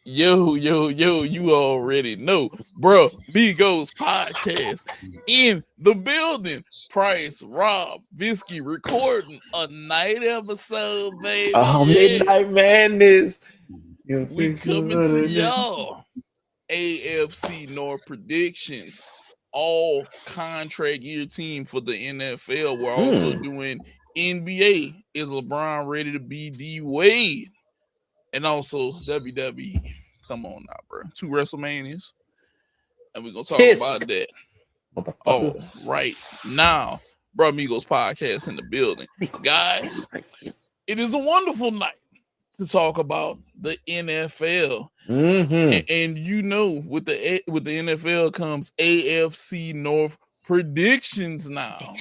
Yo, you already know. Brah Migos Podcast in the building. Price, Rob, Bisky recording a night episode, baby. Midnight Madness. We coming to y'all. AFC North predictions. All contract year team for the NFL. We're also doing NBA. Is LeBron ready to be D-Wade? And also WWE. Come on now, bro. 2 WrestleManias. And we're going to talk about that. Oh, right now. Brah Migos Podcast in the building. Guys, it is a wonderful night to talk about the NFL. And you know, with the NFL comes AFC North predictions now.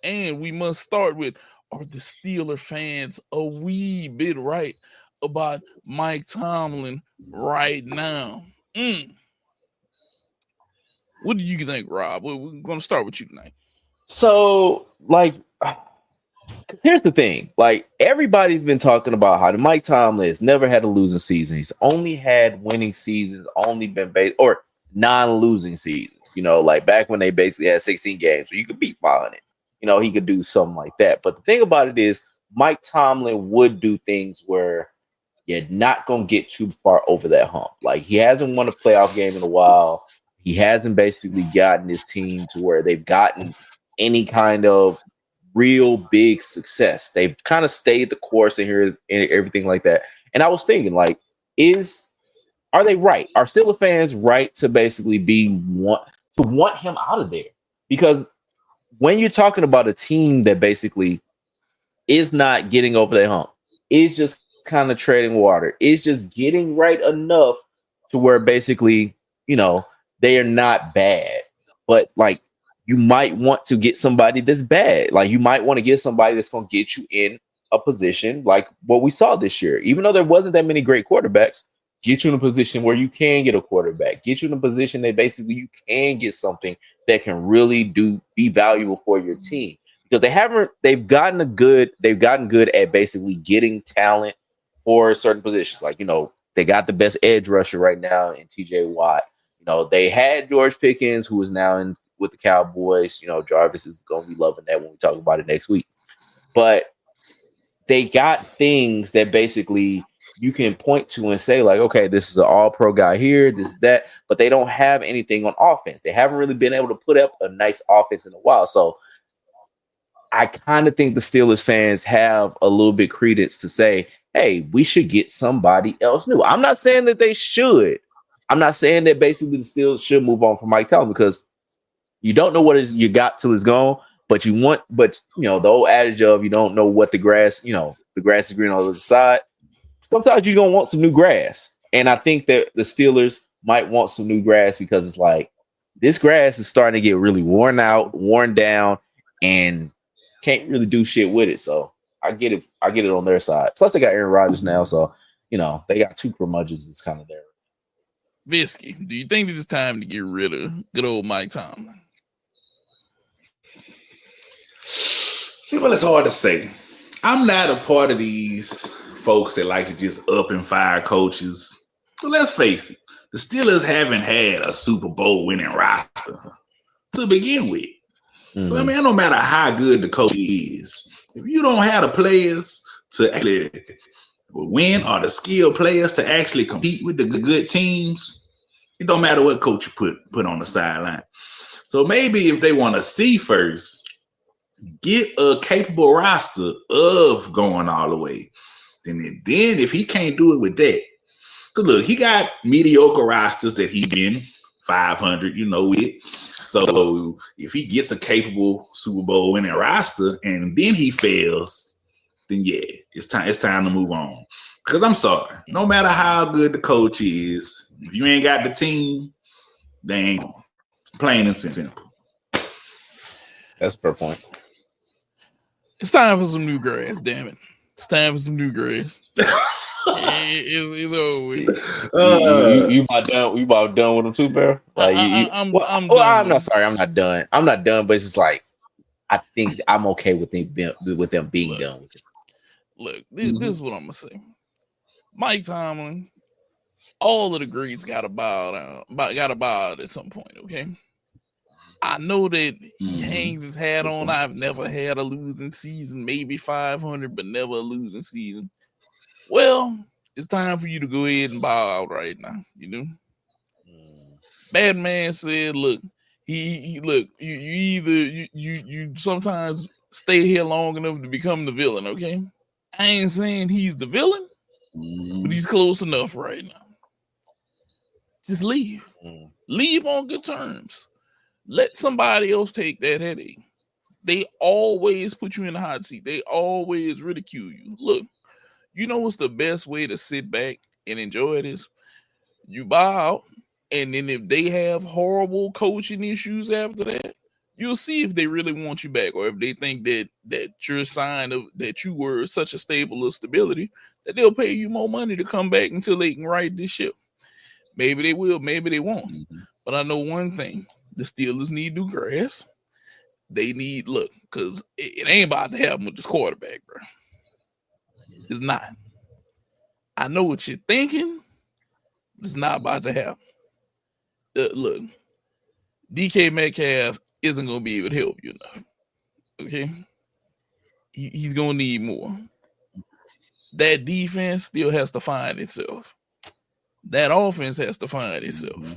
And we must start with, are the Steeler fans a wee bit right about Mike Tomlin right now? What do you think, Rob? We're going to start with you tonight. So, here's the thing. Everybody's been talking about how Mike Tomlin has never had a losing season. He's only had winning seasons, only been or non-losing seasons. Back when they basically had 16 games where you could beat 500. He could do something like that. But the thing about it is, Mike Tomlin would do things where you're not going to get too far over that hump. He hasn't won a playoff game in a while. He hasn't basically gotten his team to where they've gotten any kind of real big success. They've kind of stayed the course in here and everything like that. And I was thinking, are they right? Are Steelers fans right to basically want him out of there? Because when you're talking about a team that basically is not getting over the hump, is just kind of treading water, is just getting right enough to where basically, they are not bad. But you might want to get somebody that's bad. You might want to get somebody that's going to get you in a position like what we saw this year. Even though there wasn't that many great quarterbacks, get you in a position where you can get a quarterback. Get you in a position that basically you can get something that can really be valuable for your team. Because they've gotten good at basically getting talent for certain positions. They got the best edge rusher right now in TJ Watt. They had George Pickens, who is now with the Cowboys. Jarvis is going to be loving that when we talk about it next week. But they got things that basically you can point to and say, okay, this is an all-pro guy here, this is that. But they don't have anything on offense. They haven't really been able to put up a nice offense in a while. So I kind of think the Steelers fans have a little bit credence to say, hey, we should get somebody else new. I'm not saying that they should. I'm not saying that basically the Steelers should move on from Mike Tomlin, because you don't know what you got till it's gone, but the old adage of you don't know what the grass is green on the other side. Sometimes you're going to want some new grass. And I think that the Steelers might want some new grass, because it's this grass is starting to get really worn out, worn down, and can't really do shit with it. So I get it on their side. Plus they got Aaron Rodgers now. So, they got 2 curmudgeons that's kind of there. Bisky, do you think it's time to get rid of good old Mike Tomlin? See, well, it's hard to say. I'm not a part of these folks that like to just up and fire coaches. So let's face it, the Steelers haven't had a Super Bowl winning roster to begin with. Mm-hmm. So, no matter how good the coach is, if you don't have the players to actually win or the skilled players to actually compete with the good teams, it don't matter what coach you put on the sideline. So maybe if they want to see first, get a capable roster of going all the way. Then if he can't do it with that, because look, he got mediocre rosters that he been 500, with. So if he gets a capable Super Bowl winning roster and then he fails, then yeah, it's time to move on. Because I'm sorry, no matter how good the coach is, if you ain't got the team, they ain't plain and simple. That's a fair point. It's time for some new grass, damn it. It's time for some new grass. It's over. You about done with them too, bro? I'm done. I'm not sorry. I'm not done. I'm not done, but it's just I think I'm okay with them being done with it. Look, this is what I'm gonna say. Mike Tomlin, all of the greats got to bow out at some point, okay? I know that he hangs his hat on. I've never had a losing season, maybe 500, but never a losing season. Well, it's time for you to go ahead and bow out right now, you know? Bad man said, look, he look, you sometimes stay here long enough to become the villain, okay? I ain't saying he's the villain, but he's close enough right now. Just leave. Leave on good terms. Let somebody else take that headache. They always put you in the hot seat. They always ridicule you. Look, you know what's the best way to sit back and enjoy this? You bow out, and then if they have horrible coaching issues after that, you'll see if they really want you back, or if they think that you're a sign of that you were such a stable of stability that they'll pay you more money to come back until they can right this ship. Maybe they will, maybe they won't. But I know one thing. The Steelers need new grass. They need, look, because it ain't about to happen with this quarterback, bro. It's not. I know what you're thinking. It's not about to happen. Look, DK Metcalf isn't going to be able to help you enough. Okay? He's going to need more. That defense still has to find itself. That offense has to find itself.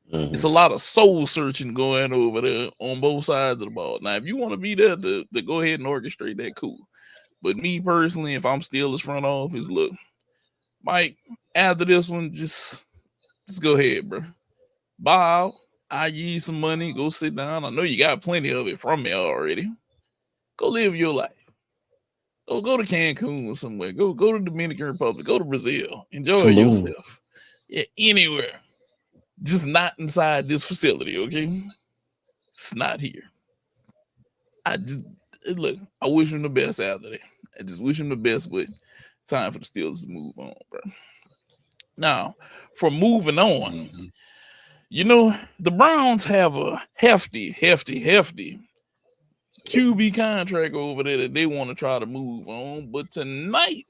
It's a lot of soul searching going over there on both sides of the ball. Now, if you want to be there to go ahead and orchestrate that, cool. But me personally, if I'm Steelers front office, look, Mike, after this one, just go ahead, bro. Bow out. I give you some money. Go sit down. I know you got plenty of it from me already. Go live your life. Go to Cancun or somewhere. Go to Dominican Republic. Go to Brazil. Enjoy yourself. Yeah, anywhere. Just not inside this facility, okay? It's not here. I wish him the best after that. I just wish him the best, but time for the Steelers to move on, bro. Now, for moving on, you know, the Browns have a hefty QB contract over there that they want to try to move on, but tonight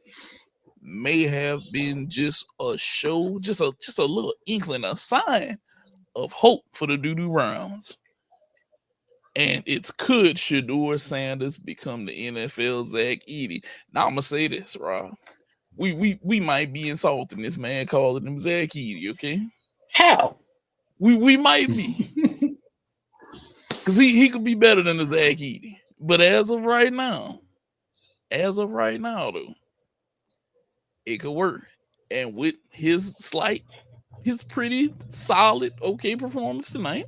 may have been just a show, just a little inkling, a sign of hope for the DooDoo Browns. And it's could Shedeur Sanders become the NFL Zach Edey. Now I'm gonna say this, Rob. We might be insulting this man calling him Zach Edey, okay? How? We might be. Because he could be better than the Zach Edey. But as of right now, though, it could work. And with his pretty solid, okay performance tonight,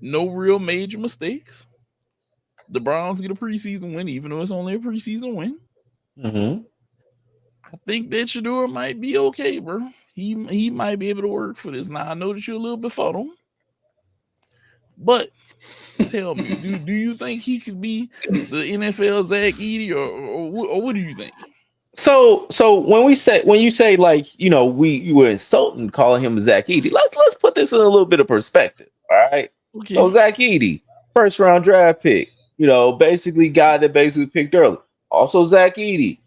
no real major mistakes, the Browns get a preseason win, even though it's only a preseason win. I think that Sheduer might be okay, bro. He might be able to work for this. Now, I know that you're a little befuddled, but tell me, do you think he could be the NFL Zach Edey, or what do you think? So when you say like, you know, you were insulting calling him Zach Edey, let's put this in a little bit of perspective. All right. Okay. So Zach Edey, first round draft pick, you know, basically guy that basically picked early. Also Zach Edey,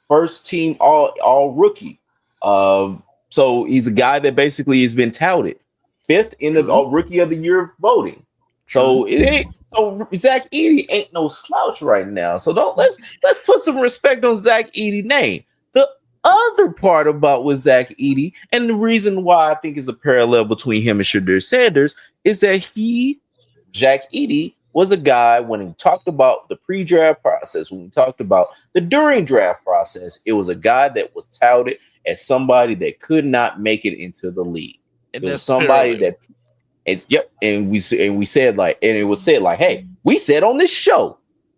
first team all rookie. So he's a guy that basically has been touted fifth in the rookie of the year voting. So it ain't. So Zach Edey ain't no slouch right now. So let's put some respect on Zach Edey's name. The other part about with Zach Edey, and the reason why I think is a parallel between him and Shedeur Sanders, is that Zach Edey, was a guy when he talked about the pre-draft process, when we talked about the during draft process, it was a guy that was touted as somebody that could not make it into the league. And it was somebody parallel. And we said like, and it was said like, hey, we said on this show,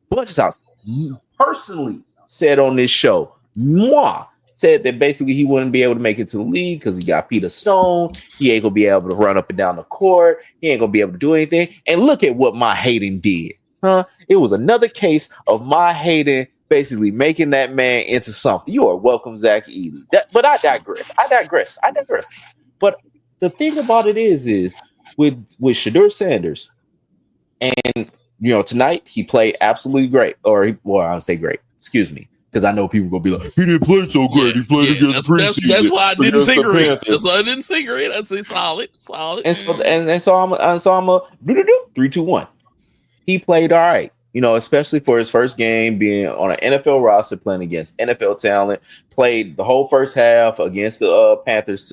Bunch's House personally said on this show, said that basically he wouldn't be able to make it to the league because he got feet of stone. He ain't gonna be able to run up and down the court. He ain't gonna be able to do anything. And look at what my Hayden did, huh? It was another case of my Hayden basically making that man into something. You are welcome, Zach Edey. But I digress. But the thing about it is with Shedeur Sanders, and you know, tonight he played absolutely great, I would say great. Excuse me. Because I know people gonna be like, he didn't play so great. He played against the preseason. That's why I didn't say great. Panthers. That's why I didn't say great. I say solid. And so I'm a 3-2-1. He played all right, especially for his first game being on an NFL roster, playing against NFL talent. Played the whole first half against the Panthers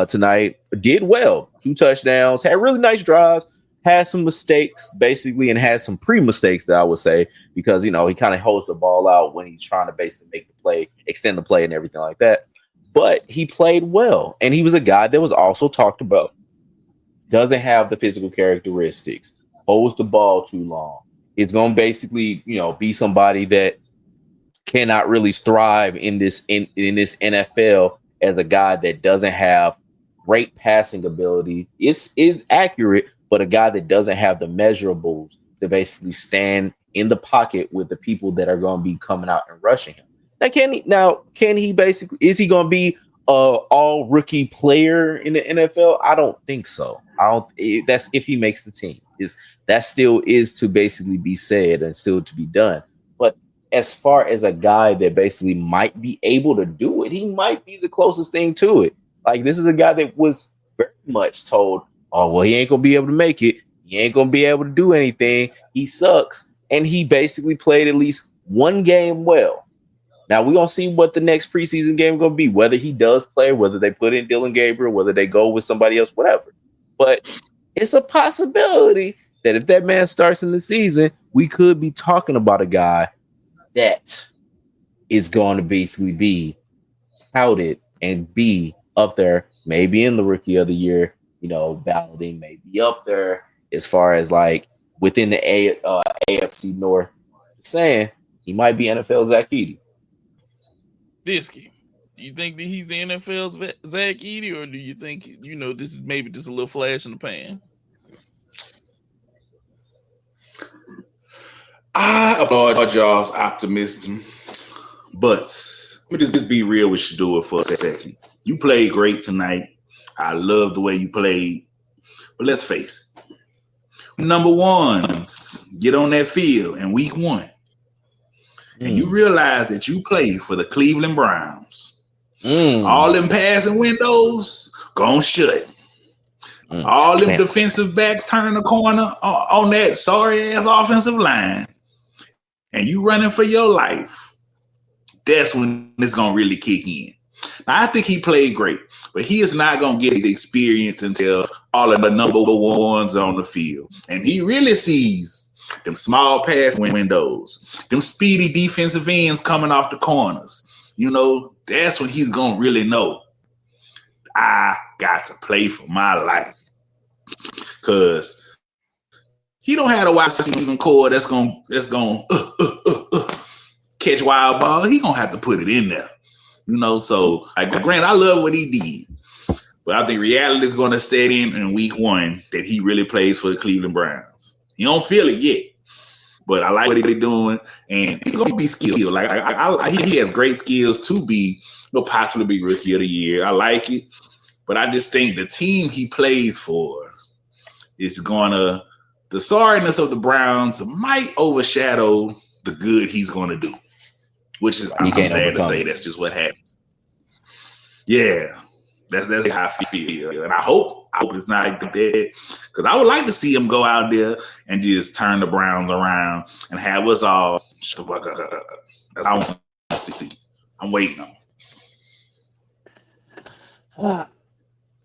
tonight. Did well, 2 touchdowns, had really nice drives. Had some mistakes, basically, and had some pre-mistakes that I would say, because, he kind of holds the ball out when he's trying to basically make the play, extend the play and everything like that. But he played well, and he was a guy that was also talked about. Doesn't have the physical characteristics, holds the ball too long. It's going to basically, be somebody that cannot really thrive in this NFL as a guy that doesn't have great passing ability. Is accurate, but a guy that doesn't have the measurables to basically stand in the pocket with the people that are going to be coming out and rushing him. Can he basically, is he going to be all rookie player in the NFL? I don't think so. That's if he makes the team. That still is to basically be said and still to be done. But as far as a guy that basically might be able to do it, he might be the closest thing to it. Like, this is a guy that was very much told, oh, well, he ain't going to be able to make it. He ain't going to be able to do anything. He sucks. And he basically played at least one game well. Now, we're going to see what the next preseason game is going to be, whether he does play, whether they put in Dylan Gabriel, whether they go with somebody else, whatever. But it's a possibility that if that man starts in the season, we could be talking about a guy that is going to basically be touted and be up there, maybe in the rookie of the year, balloting, maybe up there as far as like within the AFC North. Saying he might be NFL Zach Edey. Bisky, do you think that he's the NFL's Zach Edey, or do you think this is maybe just a little flash in the pan? I applaud y'all's optimism, but let me just be real with Sheduer for a second. You played great tonight. I love the way you played, but let's face it. Number ones get on that field in week 1, and you realize that you play for the Cleveland Browns. All them passing windows gonna shut. All them defensive backs turning the corner on that sorry ass offensive line, and you running for your life. That's when it's gonna really kick in. Now, I think he played great, but he is not going to get his experience until all of the number ones on the field. And he really sees them small pass windows, them speedy defensive ends coming off the corners. That's when he's going to really know, I got to play for my life. Because he don't have a wide receiving core that's going catch wild ball. He going to have to put it in there. So granted, I love what he did, but I think reality is going to set in week 1 that he really plays for the Cleveland Browns. He don't feel it yet, but I like what they're doing, and he's going to be skilled. He has great skills to be, possibly be rookie of the year. I like it, but I just think the team he plays for is the sorriness of the Browns might overshadow the good he's going to do. Which is, I'm sad to say, that's just what happens. Yeah, that's how I feel, and I hope it's not like that, because I would like to see him go out there and just turn the Browns around and have us all. That's what I want to see. I'm waiting on.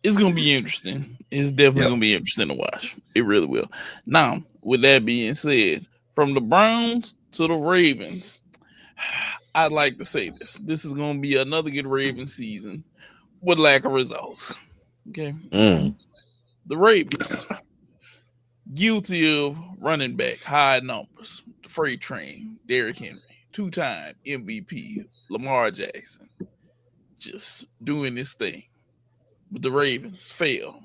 It's gonna be interesting. It's definitely gonna be interesting to watch. It really will. Now, with that being said, from the Browns to the Ravens, I'd like to say this. This is going to be another good Ravens season with lack of results. Okay. The Ravens, guilty of running back, high numbers, the freight train, Derrick Henry, 2-time MVP, Lamar Jackson, just doing this thing. But the Ravens fail.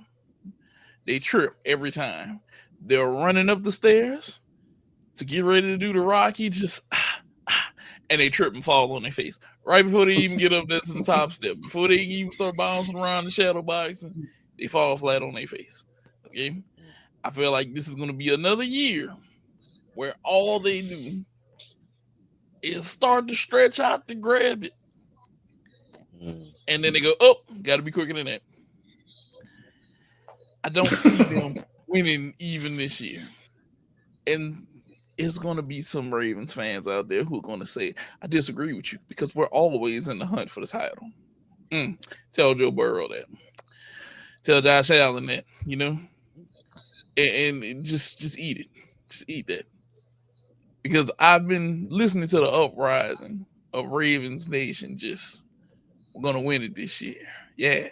They trip every time. They're running up the stairs to get ready to do the Rocky, and they trip and fall on their face right before they even get up there to the top step. Before they even start bouncing around the shadow boxing, they fall flat on their face. Okay, I feel like this is going to be another year where all they do is start to stretch out to grab it. And then they go, oh, got to be quicker than that. I don't see them winning even this year. And it's going to be some Ravens fans out there who are going to say, I disagree with you because we're always in the hunt for the title. Tell Joe Burrow that. Tell Josh Allen that, you know? And just eat it. Just eat that. Because I've been listening to the uprising of Ravens Nation. Just, we're going to win it this year. Yeah.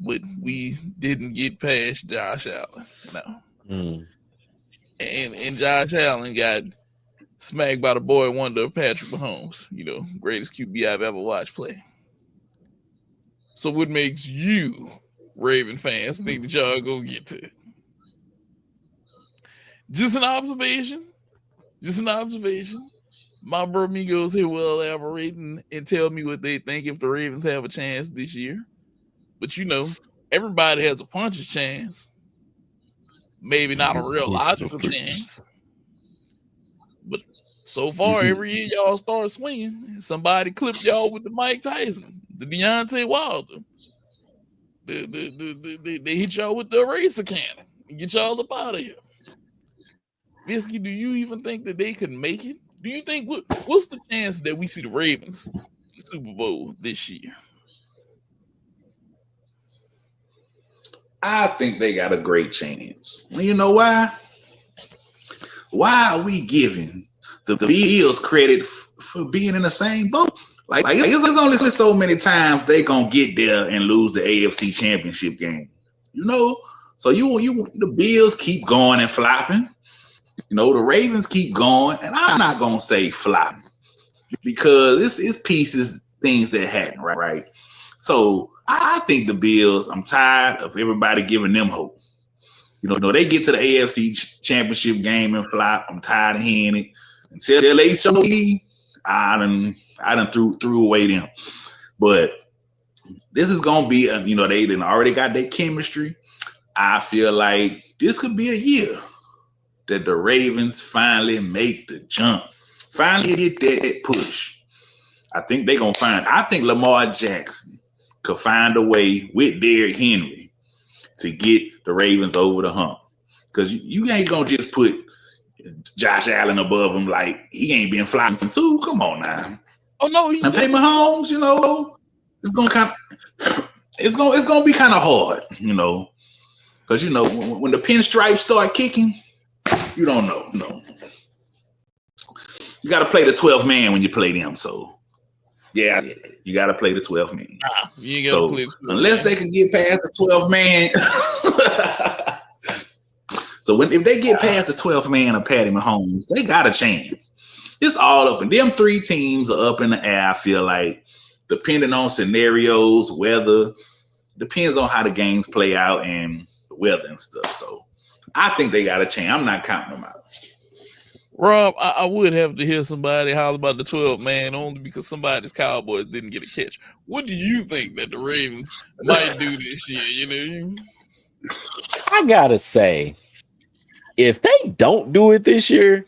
But we didn't get past Josh Allen. No. And Josh Allen got smacked by the boy wonder Patrick Mahomes. You know, greatest QB I've ever watched play. So what makes you, Raven fans, think that y'all go get to it? Just an observation. My Brah Migos here will elaborate and tell me what they think if the Ravens have a chance this year. But you know, everybody has a puncher's chance. Maybe not a real logical chance. But so far, every year y'all start swinging. Somebody clipped y'all with the Mike Tyson, the Deontay Wilder. They hit y'all with the eraser cannon and get y'all up out of here. Bisky, do you even think that they could make it? Do you think what's the chance that we see the Ravens in the Super Bowl this year? I think they got a great chance. You know why? Why are we giving the Bills credit for being in the same boat? Like it's only so many times they gonna get there and lose the AFC Championship game. You know, so the Bills keep going and flopping. You know, the Ravens keep going, and I'm not gonna say flopping because it's pieces, things that happen, right? So I think the Bills, I'm tired of everybody giving them hope. You know, they get to the AFC Championship game and flop. I'm tired of hearing it. Until they show me, I done threw away them. But this is gonna be, they done already got their chemistry. I feel like this could be a year that the Ravens finally make the jump, finally get that push. I think they're gonna I think Lamar Jackson could find a way with Derrick Henry to get the Ravens over the hump. Because you ain't gonna just put Josh Allen above him like he ain't been flying too. Come on now. Oh no, and Pat Mahomes, it's gonna be kind of hard, because when the pinstripes start kicking, you don't know. No, you got to play the 12th man when you play them. So yeah, you got to play the 12th man. Nah, you ain't got to play the 12th unless they can get past the 12th man. So if they get past the 12th man of Patty Mahomes, they got a chance. It's all up, and them three teams are up in the air. I feel like, depending on scenarios, weather, depends on how the games play out and the weather and stuff. So I think they got a chance. I'm not counting them out. Rob, I would have to hear somebody holler about the 12th man only because somebody's Cowboys didn't get a catch. What do you think that the Ravens might do this year? I gotta say, if they don't do it this year,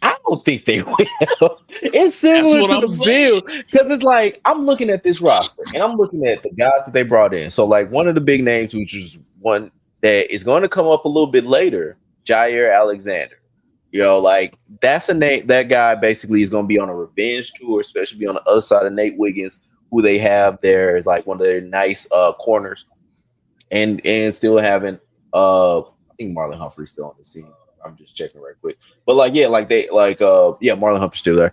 I don't think they will. It's similar to the Bills because it's like I'm looking at this roster and I'm looking at the guys that they brought in. So, like, one of the big names, which is one that is going to come up a little bit later, Jair Alexander. That's a name. That guy basically is going to be on a revenge tour, especially on the other side of Nate Wiggins, who they have there is like one of their nice corners, and still having I think Marlon Humphrey's still on the scene. I'm just checking right quick, but Marlon Humphrey's still there.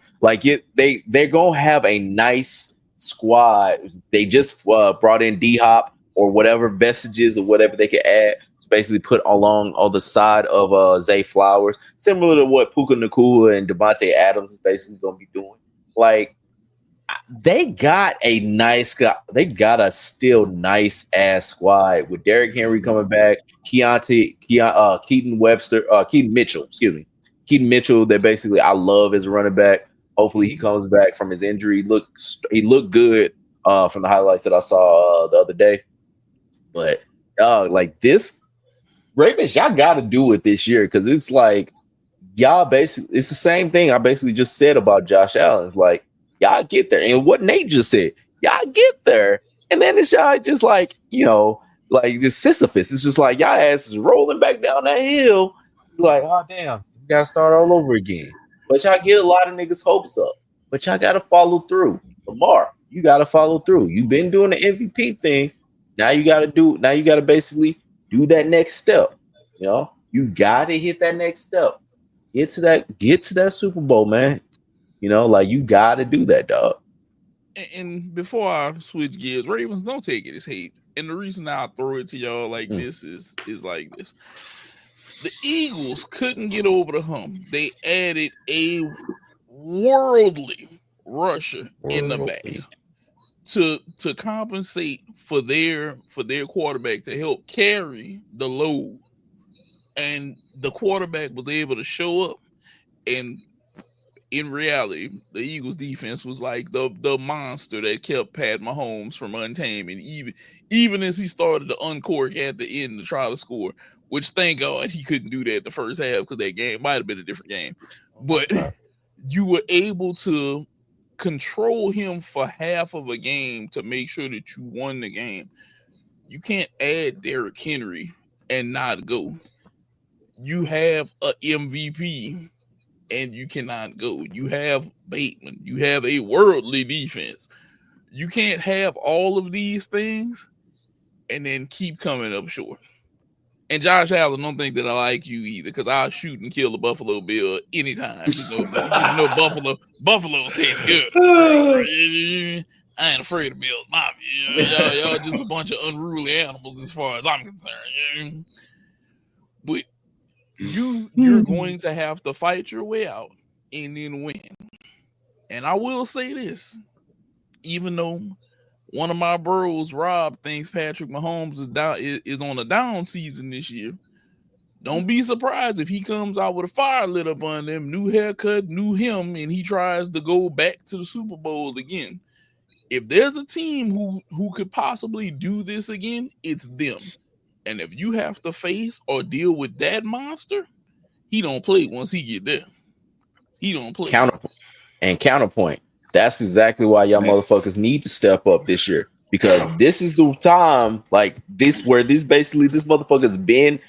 They're gonna have a nice squad. They just brought in D-Hop or whatever vestiges or whatever they could add to basically put along on the side of Zay Flowers, similar to what Puka Nacua and Devontae Adams is basically gonna be doing. They got a nice guy. They got a still nice ass squad with Derrick Henry coming back, Keaton Mitchell. Keaton Mitchell. That basically I love as a running back. Hopefully he comes back from his injury. He looked good from the highlights that I saw the other day. But this Ravens, y'all got to do it this year because it's like y'all basically, it's the same thing I basically just said about Josh Allen. It's like, y'all get there. And what Nate just said, y'all get there. And then it's y'all just like, like just Sisyphus. It's just like y'all ass is rolling back down that hill. It's like, oh, damn, we got to start all over again. But y'all get a lot of niggas' hopes up. But y'all got to follow through. Lamar, you got to follow through. You've been doing the MVP thing. Now you got to basically do that next step. You got to hit that next step. Get to that Super Bowl, man. Like you got to do that, dog. And before I switch gears, Ravens, don't take it as hate. And the reason I throw it to y'all like this is like this. The Eagles couldn't get over the hump. They added a worldly rusher in the back to compensate for their quarterback to help carry the load. And the quarterback was able to show up, and in reality, the Eagles defense was like the monster that kept Pat Mahomes from untaming, even as he started to uncork at the end to try to score, which thank God he couldn't do that the first half because that game might have been a different game. But you were able to control him for half of a game to make sure that you won the game. You can't add Derrick Henry and not go. You have a MVP and you cannot go. You have Bateman. You have a worldly defense. You can't have all of these things and then keep coming up short. And Josh Allen, don't think that I like you either, because I'll shoot and kill a Buffalo Bill anytime. Buffalo's came good. I ain't afraid of Bills. Y'all just a bunch of unruly animals as far as I'm concerned. But you're going to have to fight your way out and then win. And I will say this, even though one of my bros, Rob, thinks Patrick Mahomes is on a down season this year, don't be surprised if he comes out with a fire lit up on them, new haircut, new him, and he tries to go back to the Super Bowl again. If there's a team who could possibly do this again, it's them. And if you have to face or deal with that monster, he don't play once he get there. He don't play. Counterpoint. That's exactly why y'all motherfuckers need to step up this year, because this is the time like this where this motherfucker's been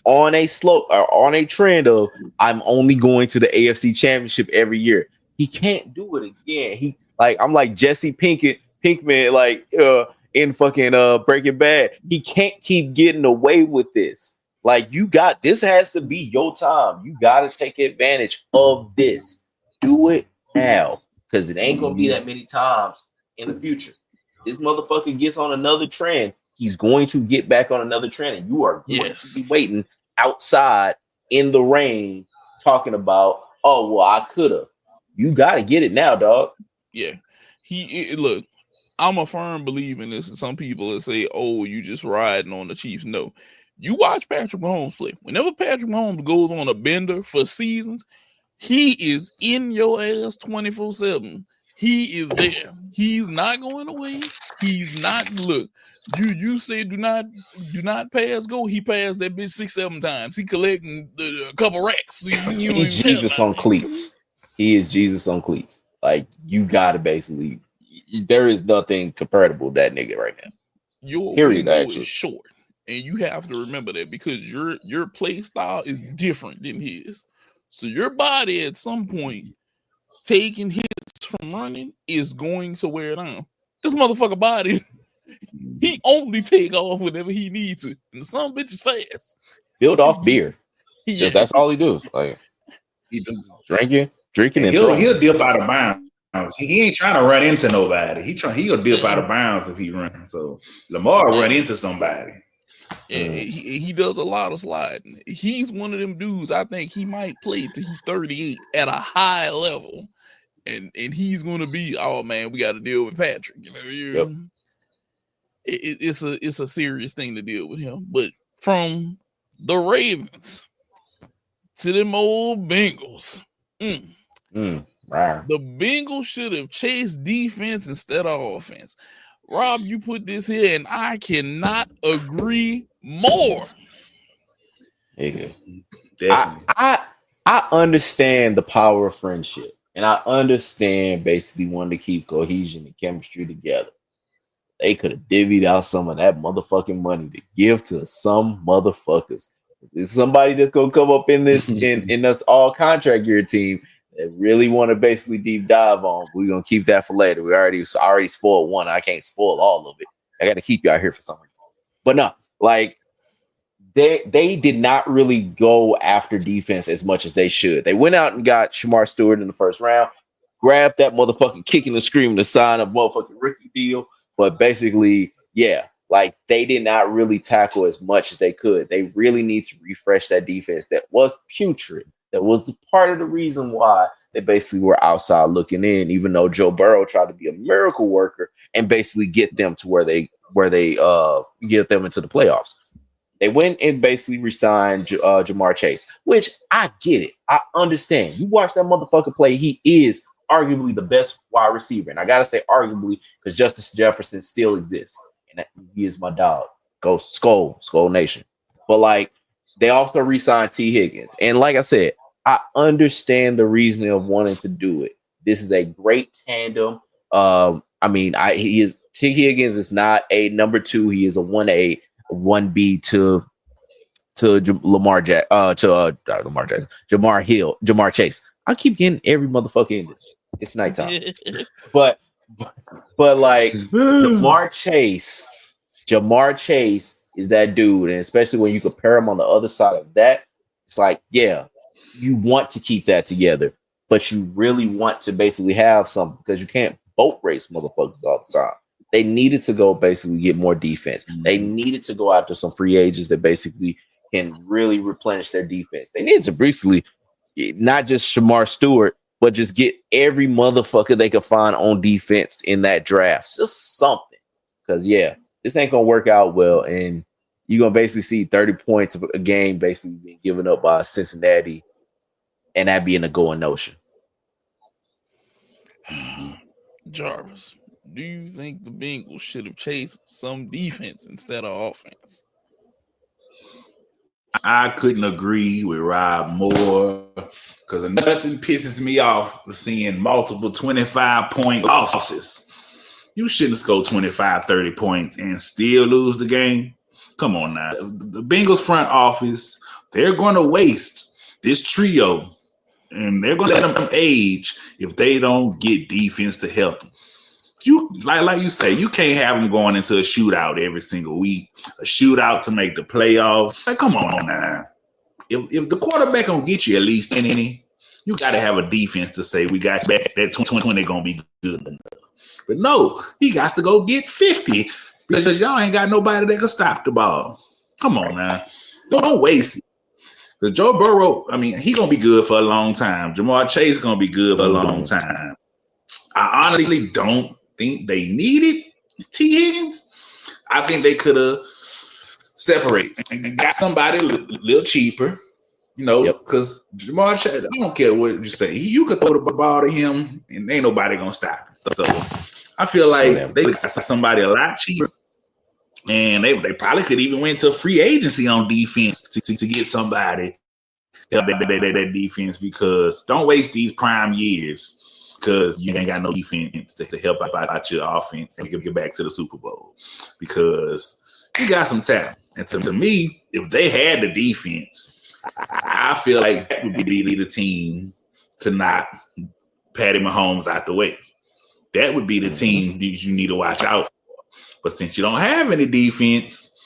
on a slope or on a trend of I'm only going to the AFC Championship every year. He can't do it again. I'm like Jesse Pinkman, like in fucking Breaking Bad. He can't keep getting away with this. Like, this has to be your time. You got to take advantage of this. Do it now, because it ain't going to be that many times in the future. This motherfucker gets on another trend, he's going to get back on another trend, and you are going to be waiting outside in the rain talking about, oh, well, I could have. You got to get it now, dog. Yeah. Look, I'm a firm believer in this, and some people will say, oh, you just riding on the Chiefs. No. You watch Patrick Mahomes play. Whenever Patrick Mahomes goes on a bender for seasons, he is in your ass 24/7. He is there. He's not going away. He's not. Look, you say do not pass go. He passed that bitch 6-7 times. He collecting a couple racks. He's Jesus on cleats. He is Jesus on cleats. Like, you gotta basically. There is nothing comparable to that nigga right now. Your window is short. And you have to remember that, because your play style is different than his. So your body at some point taking hits from running is going to wear down. This motherfucker body, he only take off whenever he needs to. And the son bitch is fast. Build off beer. Yeah. That's all he does. Like, he drinking and he'll dip out of bounds. He ain't trying to run into nobody. He'll dip out of bounds if he runs. So Lamar run into somebody. And he does a lot of sliding. He's one of them dudes. I think he might play till he's 38 at a high level, and he's going to be. Oh man, we got to deal with Patrick. It's a serious thing to deal with him. But from the Ravens to them old Bengals, the Bengals should have chased defense instead of offense. Rob, you put this here, and I cannot agree more. I I understand the power of friendship, and I understand basically wanting to keep cohesion and chemistry together. They could have divvied out some of that motherfucking money to give to some motherfuckers. There's somebody that's gonna come up in this in us all contract year team that really want to basically deep dive on. We're gonna keep that for later. We already spoiled one. I can't spoil all of it. I got to keep y'all here for some reason. But no, like they did not really go after defense as much as they should. They went out and got Shedeur Sanders in the first round, grabbed that motherfucking kicking and screaming to sign a motherfucking rookie deal. But basically, yeah, like they did not really tackle as much as they could. They really need to refresh that defense that was putrid. That was the part of the reason why they basically were outside looking in, even though Joe Burrow tried to be a miracle worker and basically get them to where they get them into the playoffs. They went and basically re-signed Ja'Marr Chase, which I get it. I understand. You watch that motherfucker play, he is arguably the best wide receiver. And I got to say arguably because Justin Jefferson still exists. And he is my dog. Go Skull Nation. But like, they also re-signed T. Higgins. And like I said, I understand the reasoning of wanting to do it. This is a great tandem. T. Higgins is not a number 2. He is a 1A. 1B to Jamar Chase. I keep getting every motherfucker in this. It's nighttime. but like Jamar Chase is that dude, and especially when you compare him on the other side of that, it's like, yeah, you want to keep that together, but you really want to basically have something because you can't boat race motherfuckers all the time. They needed to go basically get more defense. They needed to go after some free agents that basically can really replenish their defense. They needed to basically not just Shedeur Sanders, but just get every motherfucker they could find on defense in that draft. Just something. Because, yeah, this ain't going to work out well. And you're going to basically see 30 points a game basically being given up by Cincinnati. And that being a going notion. Jarvis, do you think the Bengals should have chased some defense instead of offense? I couldn't agree with Rob more because nothing pisses me off than seeing multiple 25-point losses. You shouldn't score 25, 30 points and still lose the game. Come on now. The Bengals front office, they're going to waste this trio and they're going to let them age if they don't get defense to help them. You like you say, you can't have them going into a shootout every single week, a shootout to make the playoffs. Like, come on now. If the quarterback gonna get you at least any, you got to have a defense to say we got back that 2020 gonna be good enough. But no, he got to go get 50 because y'all ain't got nobody that can stop the ball. Come on now, don't waste it. Because Joe Burrow, he gonna be good for a long time. Jamar Chase gonna be good for a long time. I honestly don't think they needed T. Higgins. I think they could have separated and got somebody a little cheaper, because Jamar Chase, I don't care what you say. You could throw the ball to him and ain't nobody going to stop him. So I feel like they got somebody a lot cheaper. And they probably could even went to free agency on defense to get somebody that defense, because don't waste these prime years because you ain't got no defense to help out your offense and get back to the Super Bowl, because you got some talent. And to me, if they had the defense, I feel like that would be the team to knock Patty Mahomes out the way. That would be the team that you need to watch out for. But since you don't have any defense,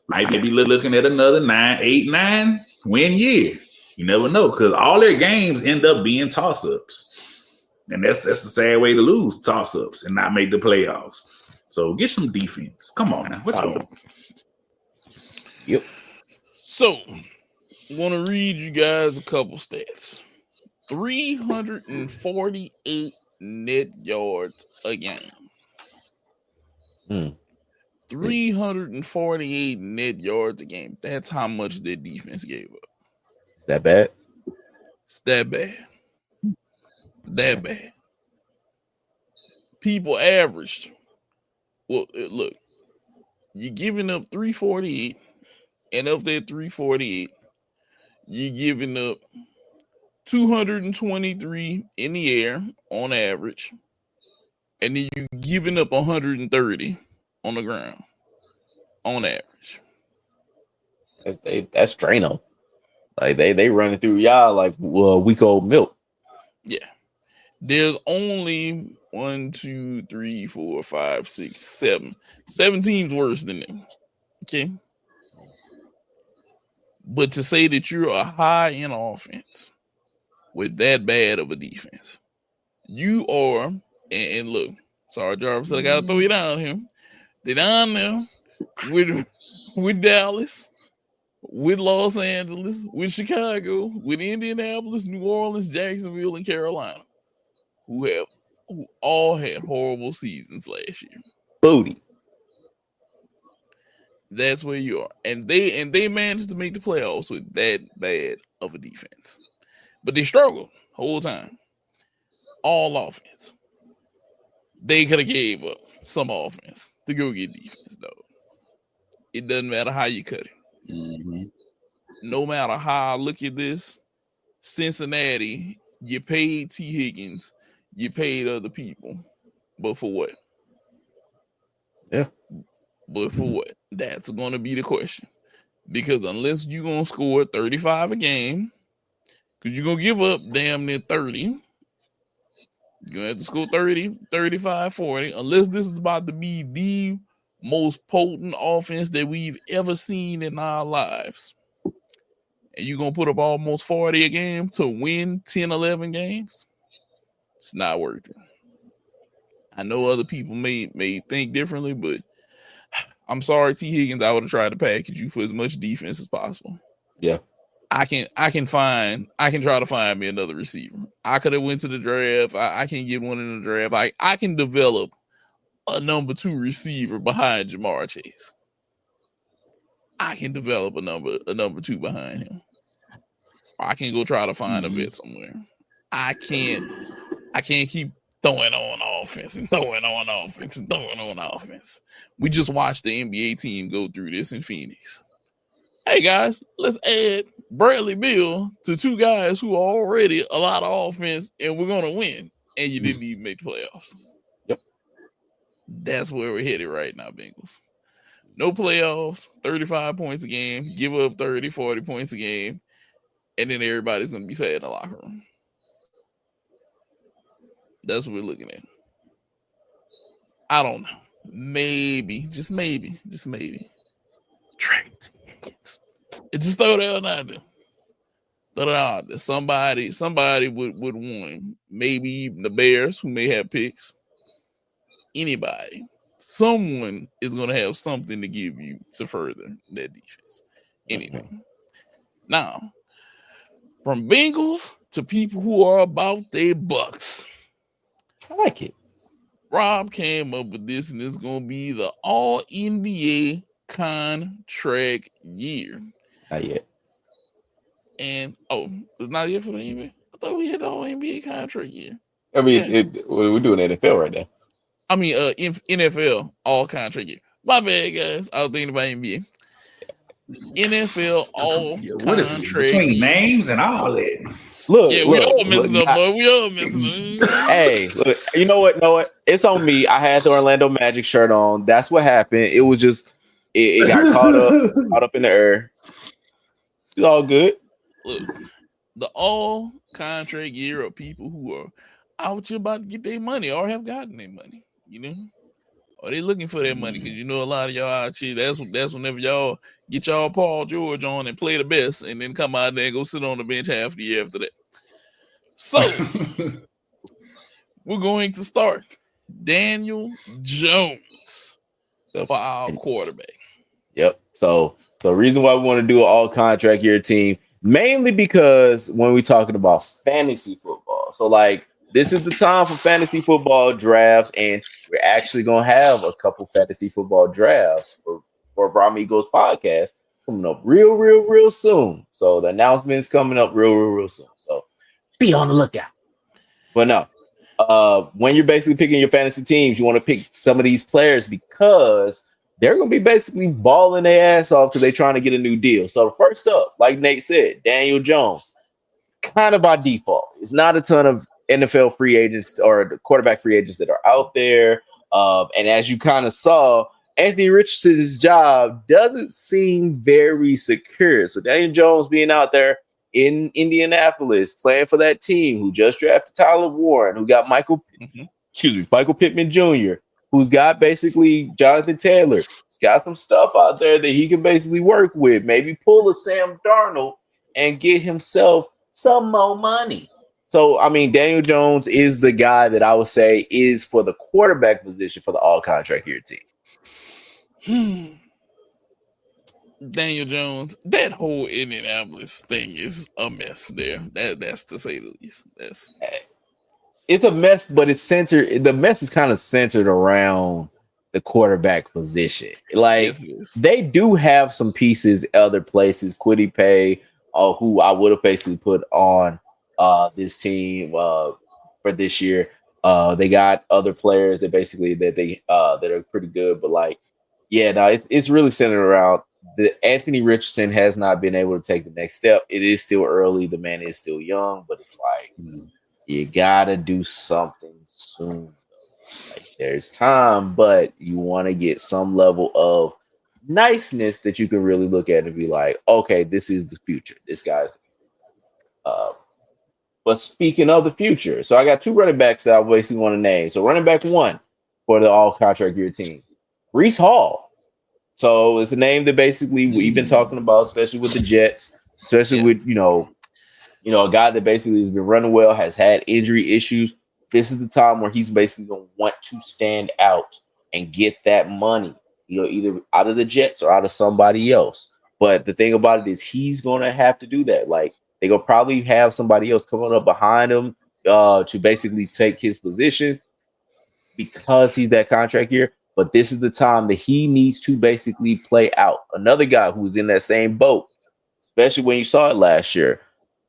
might be looking at another 8-9 win year. You never know, because all their games end up being toss-ups. And that's the sad way to lose, toss-ups and not make the playoffs. So get some defense. Come on now. What you doing? Yep. So, I want to read you guys a couple stats. 348 net yards a game. 348 net yards a game. That's how much their defense gave up. Is that bad? It's that bad. That bad. People averaged. Well, look, you're giving up 348, and of that 348, you're giving up 223 in the air on average, and then you giving up 130 on the ground on average. That's Drano. Like they running through y'all like week old milk. Yeah. There's only 1, 2, 3, 4, 5, 6, 7. 7 teams worse than them. Okay. But to say that you're a high end offense with that bad of a defense, you are, and look, sorry, Jarvis, I gotta throw you down here. They're down there with Dallas, with Los Angeles, with Chicago, with Indianapolis, New Orleans, Jacksonville, and Carolina, who all had horrible seasons last year. Booty. That's where you are. And they managed to make the playoffs with that bad of a defense. But they struggled the whole time. All offense. They could have gave up some offense to go get defense, though. It doesn't matter how you cut it. Mm-hmm. No matter how I look at this, Cincinnati, you paid T. Higgins, you paid other people. But for what? Yeah. But for what? That's going to be the question. Because unless you're going to score 35 a game, because you're going to give up damn near 30, you're going to have to score 30, 35, 40, unless this is about to be the most potent offense that we've ever seen in our lives. And you're going to put up almost 40 a game to win 10, 11 games? It's not worth it. I know other people may think differently, but I'm sorry, T. Higgins. I would have tried to package you for as much defense as possible. Yeah, I can try to find me another receiver. I could have went to the draft. I can get one in the draft. I can develop a number 2 receiver behind Jamar Chase. I can develop a number 2 behind him. I can go try to find a vet somewhere. I can't keep throwing on offense and throwing on offense and throwing on offense. We just watched the NBA team go through this in Phoenix. Hey, guys, let's add Bradley Beal to 2 guys who are already a lot of offense, and we're going to win. And you didn't even make the playoffs. Yep. That's where we're headed right now, Bengals. No playoffs, 35 points a game, give up 30, 40 points a game, and then everybody's going to be sad in the locker room. That's what we're looking at. I don't know. Maybe, just maybe. Trade tickets. It just throw that out there. Throw that out there. Somebody would want him. Maybe even the Bears, who may have picks. Anybody. Someone is going to have something to give you to further that defense. Anything. Now, from Bengals to people who are about their bucks. I like it. Rob came up with this, and it's going to be the All-NBA contract year. Not yet. And, it's not yet for the NBA? I thought we had the All-NBA contract year. I mean, we're doing NFL right now. I mean, NFL all contract year. My bad, guys. I was thinking about NBA. NFL all contract between names and all that. Look, we all messing up, boy. We all messing up. Hey, look, you know what? It's on me. I had the Orlando Magic shirt on. That's what happened. It was just it got caught up in the air. It's all good. Look, the all contract year of people who are out here about to get their money or have gotten their money, you know, or they looking for their money, because you know a lot of y'all out here. That's whenever y'all get y'all Paul George on and play the best, and then come out there and go sit on the bench half the year after that. So we're going to start Daniel Jones for our quarterback. Yep. So the reason why we want to do an all contract year team, mainly because when we're talking about fantasy football, so like this is the time for fantasy football drafts, and we're actually gonna have a couple fantasy football drafts for Brah Migos Podcast coming up real soon. So the announcement's coming up real soon. So be on the lookout. But no, when you're basically picking your fantasy teams, you want to pick some of these players because they're going to be basically balling their ass off because they're trying to get a new deal. So first up, like Nate said, Daniel Jones. kind of by default. It's not a ton of NFL free agents or the quarterback free agents that are out there. And as you kind of saw, Anthony Richardson's job doesn't seem very secure. So Daniel Jones being out there in Indianapolis playing for that team who just drafted Tyler Warren, who got Michael Pittman Jr., who's got basically Jonathan Taylor. He's got some stuff out there that he can basically work with. Maybe pull a Sam Darnold and get himself some more money. So, I mean, Daniel Jones is the guy that I would say is for the quarterback position for the all-contract year team. Daniel Jones, that whole Indianapolis thing is a mess there. That's to say the least. It's a mess, but it's centered. The mess is kind of centered around the quarterback position. Like, yes, they do have some pieces other places. Kwity Paye, who I would have basically put on this team for this year. They got other players that are pretty good, but like, yeah, no, it's really centered around Anthony Richardson has not been able to take the next step. It is still early. The man is still young, but it's like you gotta do something soon. Like, there's time, but you want to get some level of niceness that you can really look at and be like, okay, this is the future. This guy's. But speaking of the future, so I got two running backs that I basically want to name. So running back one for the all contract year team, Breece Hall. So it's a name that basically we've been talking about, especially with the Jets, especially with, a guy that basically has been running well, has had injury issues. This is the time where he's basically going to want to stand out and get that money, either out of the Jets or out of somebody else. But the thing about it is he's going to have to do that. Like, they're going to probably have somebody else coming up behind him to basically take his position because he's that contract year. But this is the time that he needs to basically play out. Another guy who's in that same boat, especially when you saw it last year,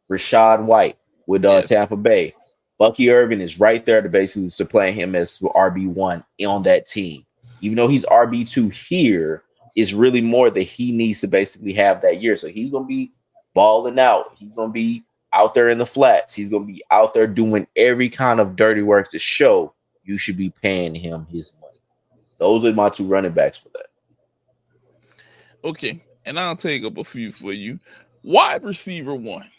Rachaad White with Tampa Bay. Bucky Irvin is right there to basically supplant him as RB1 on that team. Even though he's RB2 here, it's really more that he needs to basically have that year. So he's going to be balling out. He's going to be out there in the flats. He's going to be out there doing every kind of dirty work to show you should be paying him his money. Those are my two running backs for that. Okay, and I'll take up a few for you. Wide receiver one,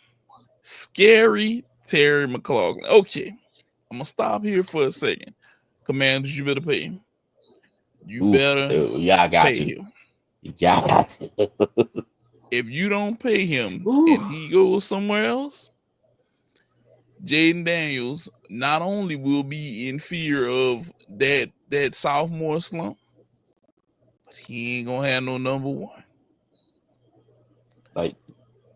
Scary Terry McLaurin. Okay, I'm going to stop here for a second. Commanders, you better pay him. I got pay him. Yeah, I got to. If you don't pay him and he goes somewhere else, Jaden Daniels not only will be in fear of that sophomore slump, but he ain't gonna have no number one. Like,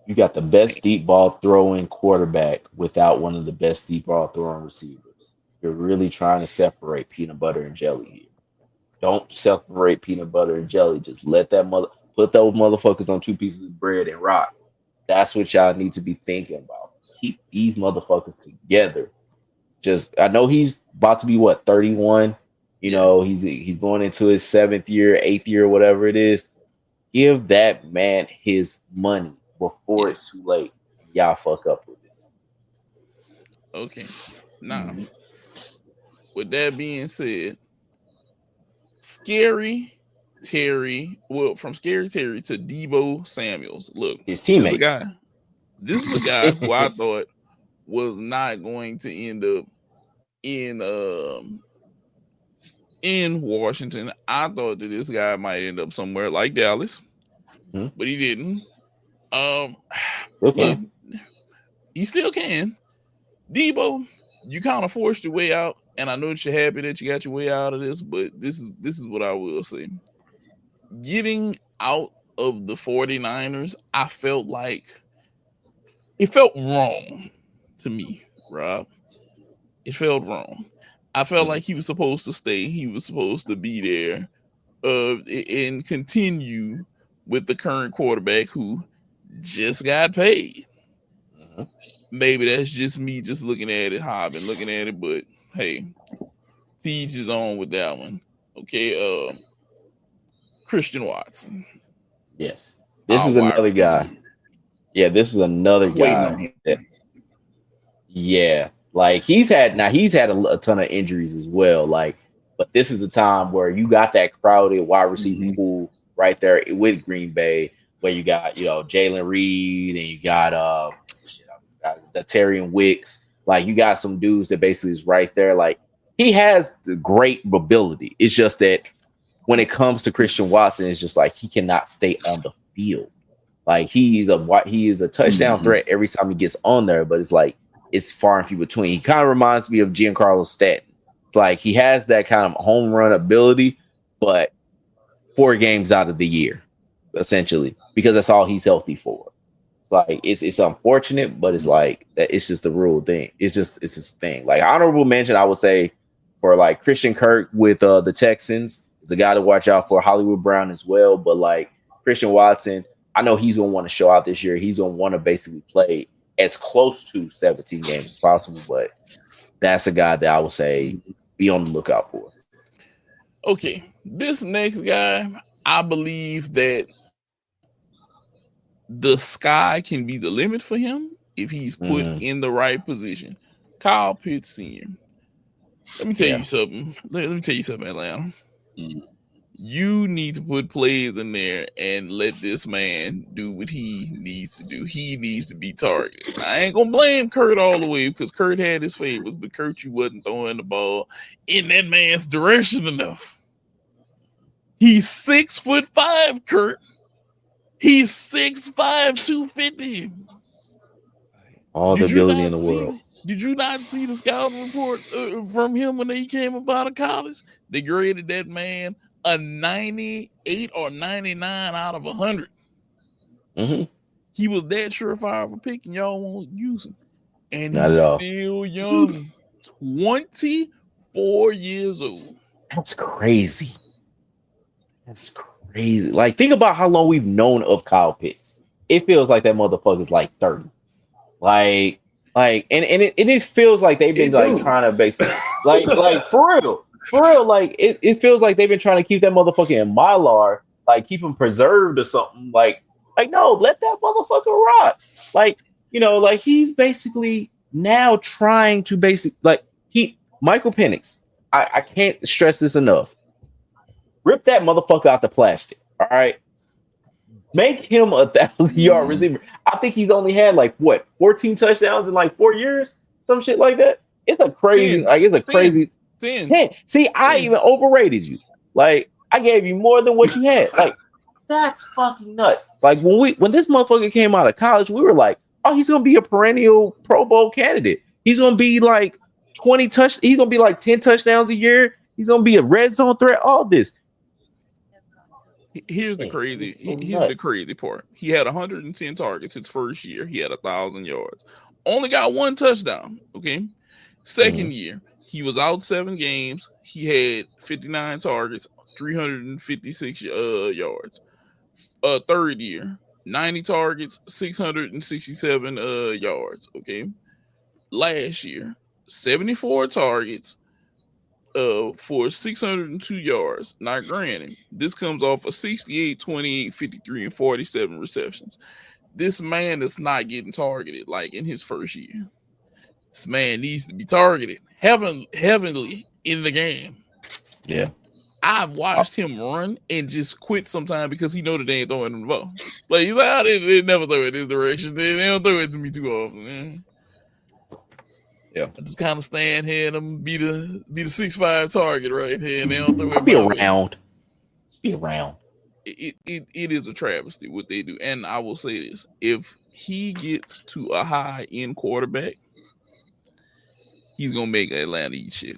you got the best deep ball throwing quarterback without one of the best deep ball throwing receivers. You're really trying to separate peanut butter and jelly here. Don't separate peanut butter and jelly. Just let put those motherfuckers on two pieces of bread and rock. That's what y'all need to be thinking about. Keep these motherfuckers together. I know he's about to be 31. He's going into his 7th year, 8th year, whatever it is. Give that man his money before it's too late. Y'all fuck up with this. Okay. Now, with that being said, Scary Terry from Scary Terry to Deebo Samuels. Look, his teammate. This is a guy who I thought was not going to end up in Washington. I thought that this guy might end up somewhere like Dallas, but he didn't. Okay. He still can. Deebo, you kind of forced your way out, and I know that you're happy that you got your way out of this, but this is what I will say. Getting out of the 49ers, I felt like it felt wrong to me, Rob. It felt wrong. I felt like he was supposed to stay. He was supposed to be there and continue with the current quarterback who just got paid. Maybe that's just me just looking at it how I've been looking at it, but hey, to each his own with that one. Okay, Christian Watson. Yes. This is another guy. Yeah, this is another guy. Yeah, like he's had a ton of injuries as well. Like, but this is the time where you got that crowded wide receiver pool right there with Green Bay, where you got Jalen Reed and you got the Terrian Wicks. Like you got some dudes that basically is right there. Like he has the great ability. It's just that when it comes to Christian Watson, it's just like he cannot stay on the field. Like he is a touchdown threat every time he gets on there, but it's like it's far and few between. He kind of reminds me of Giancarlo Stanton. It's like he has that kind of home run ability, but 4 games out of the year, essentially, because that's all he's healthy for. It's like it's unfortunate, but it's like that. It's just the rule thing. It's just thing. Like honorable mention, I would say for like Christian Kirk with the Texans is a guy to watch out for. Hollywood Brown as well, but like Christian Watson, I know he's gonna want to show out this year. He's gonna want to basically play as close to 17 games as possible, but that's a guy that I would say be on the lookout for. Okay, this next guy, I believe that the sky can be the limit for him if he's put in the right position. Kyle Pitts Sr. Let me tell you something. Let me tell you something, Atlanta. You need to put plays in there and let this man do what he needs to do. He needs to be targeted. I ain't gonna blame Kurt all the way because Kurt had his favors, but Kurt, you wasn't throwing the ball in that man's direction enough. He's 6'5", Kurt. He's 6'5", 250. All the ability in the world. Did you not see the scouting report from him when he came up out of college? They graded that man a 98 or 99 out of 100. He was that surefire of a pick, and y'all won't use him. And he's still young, 24 years old. That's crazy. That's crazy. Like, think about how long we've known of Kyle Pitts. It feels like that motherfucker's like 30. And it feels like they've been like trying to basically like for real. Like it feels like they've been trying to keep that motherfucker in Mylar, like keep him preserved or something. Like no, let that motherfucker rock. Like he's basically now trying to Michael Penix. I can't stress this enough. Rip that motherfucker out the plastic. All right. Make him a 1,000-yard receiver. I think he's only had 14 touchdowns in 4 years, some shit like that. It's a crazy, 10. See, I even overrated you. Like, I gave you more than what you had. Like, that's fucking nuts. Like when this motherfucker came out of college, we were like, oh, he's gonna be a perennial Pro Bowl candidate. He's gonna be like 20 he's gonna be like 10 touchdowns a year. He's gonna be a red zone threat. All this. Here's the crazy part. He had 110 targets his first year. He had 1,000 yards. Only got 1 touchdown. Okay. Second year, he was out 7 games. He had 59 targets, 356 yards. Third year, 90 targets, 667 yards. Okay. Last year, 74 targets, for 602 yards. Now, granted, this comes off of 68, 28, 53, and 47 receptions. This man is not getting targeted like in his first year. This man needs to be targeted heavenly in the game. Yeah. I've watched him run and just quit sometime because he know that they ain't throwing him the ball. Like, he's like, they never throw it this direction. They don't throw it to me too often, man. Yeah, I just kind of stand here and I'm be the 6'5" target right here, and they don't throw it. Be around. Be around. It is a travesty what they do, and I will say this: if he gets to a high end quarterback, he's gonna make Atlanta eat shit.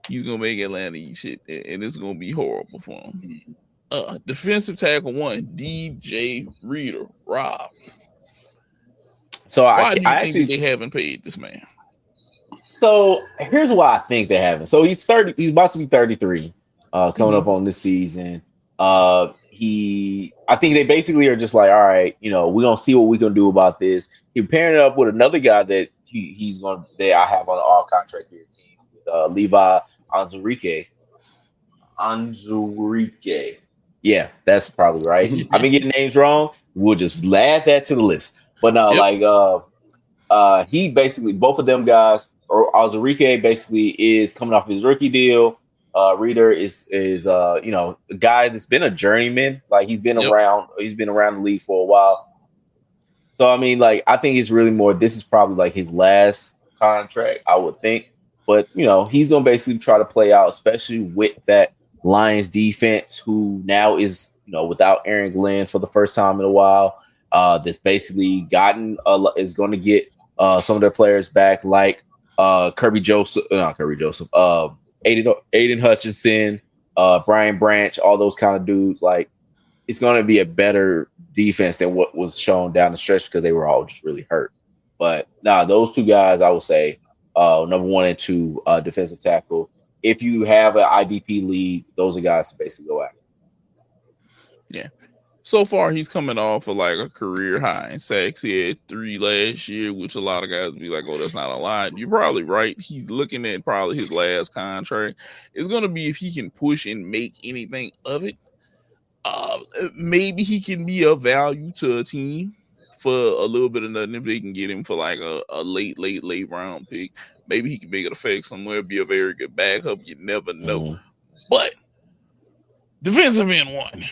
He's gonna make Atlanta eat shit, and it's gonna be horrible for him. Defensive tackle 1, DJ Reader, Rob. So why do you think they haven't paid this man? So here's why I think they haven't. So he's 30. He's about to be 33, coming up on this season. I think they basically are just like, all right, we're gonna see what we can do about this. He's pairing it up with another guy that I have on the all contract here team, with Levi Anzurike. Yeah, that's probably right. I've been getting names wrong. We'll just add that to the list. But no, he basically, both of them guys, or Alzarike basically is coming off his rookie deal. Reader is a guy that's been a journeyman. Like he's been around the league for a while. So I mean, like I think it's really more. This is probably like his last contract, I would think. But he's gonna basically try to play out, especially with that Lions defense, who now is without Aaron Glenn for the first time in a while. That's basically is going to get some of their players back, like Aiden Hutchinson, Brian Branch, all those kind of dudes. Like it's going to be a better defense than what was shown down the stretch because they were all just really hurt. But those two guys, I would say, number 1 and 2 defensive tackle. If you have an IDP league, those are guys to basically go after. Yeah. So far, he's coming off of like a career high in sacks. He had 3 last year, which a lot of guys would be like, oh, that's not a lot. You're probably right. He's looking at probably his last contract. It's going to be if he can push and make anything of it. Maybe he can be of value to a team for a little bit of nothing if they can get him for like a late round pick. Maybe he can make it effect somewhere, be a very good backup. You never know. Mm. But defensive end 1.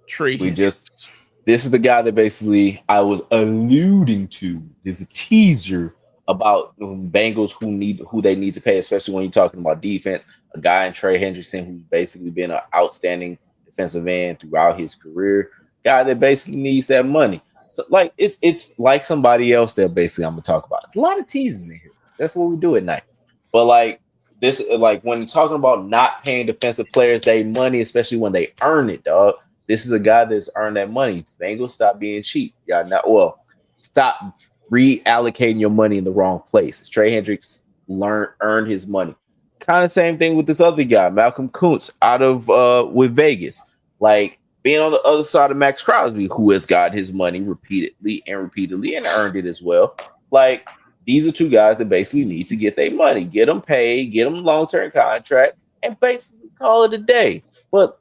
Trey Hendricks. This is the guy that basically I was alluding to. There's a teaser about Bengals who they need to pay, especially when you're talking about defense. A guy in Trey Hendrickson who's basically been an outstanding defensive end throughout his career. Guy that basically needs that money. So like it's like somebody else that basically I'm gonna talk about. It's a lot of teasers in here. That's what we do at night. But like this, like when you're talking about not paying defensive players their money, especially when they earn it, dog. This is a guy that's earned that money. Bengals, stop being cheap. Stop reallocating your money in the wrong place. Trey Hendricks earned his money. Kind of same thing with this other guy, Malcolm Kuntz, out of with Vegas. Like being on the other side of Max Crosby, who has got his money repeatedly and earned it as well. Like these are two guys that basically need to get their money, get them paid, get them long-term contract, and basically call it a day. But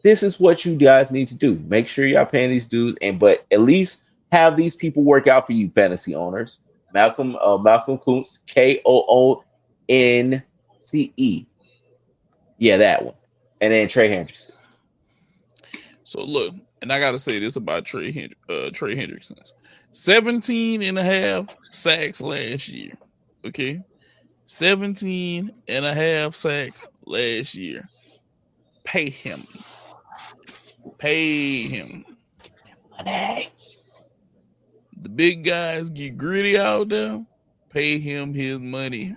this is what you guys need to do. Make sure y'all paying these dudes, but at least have these people work out for you, fantasy owners. Malcolm Kuntz, Koonce. Yeah, that one. And then Trey Hendrickson. So look, and I gotta say this about Trey Hendrickson. 17 and a half sacks last year. Okay. 17 and a half sacks last year. Pay him. Money. The big guys get gritty out there. Pay him his money.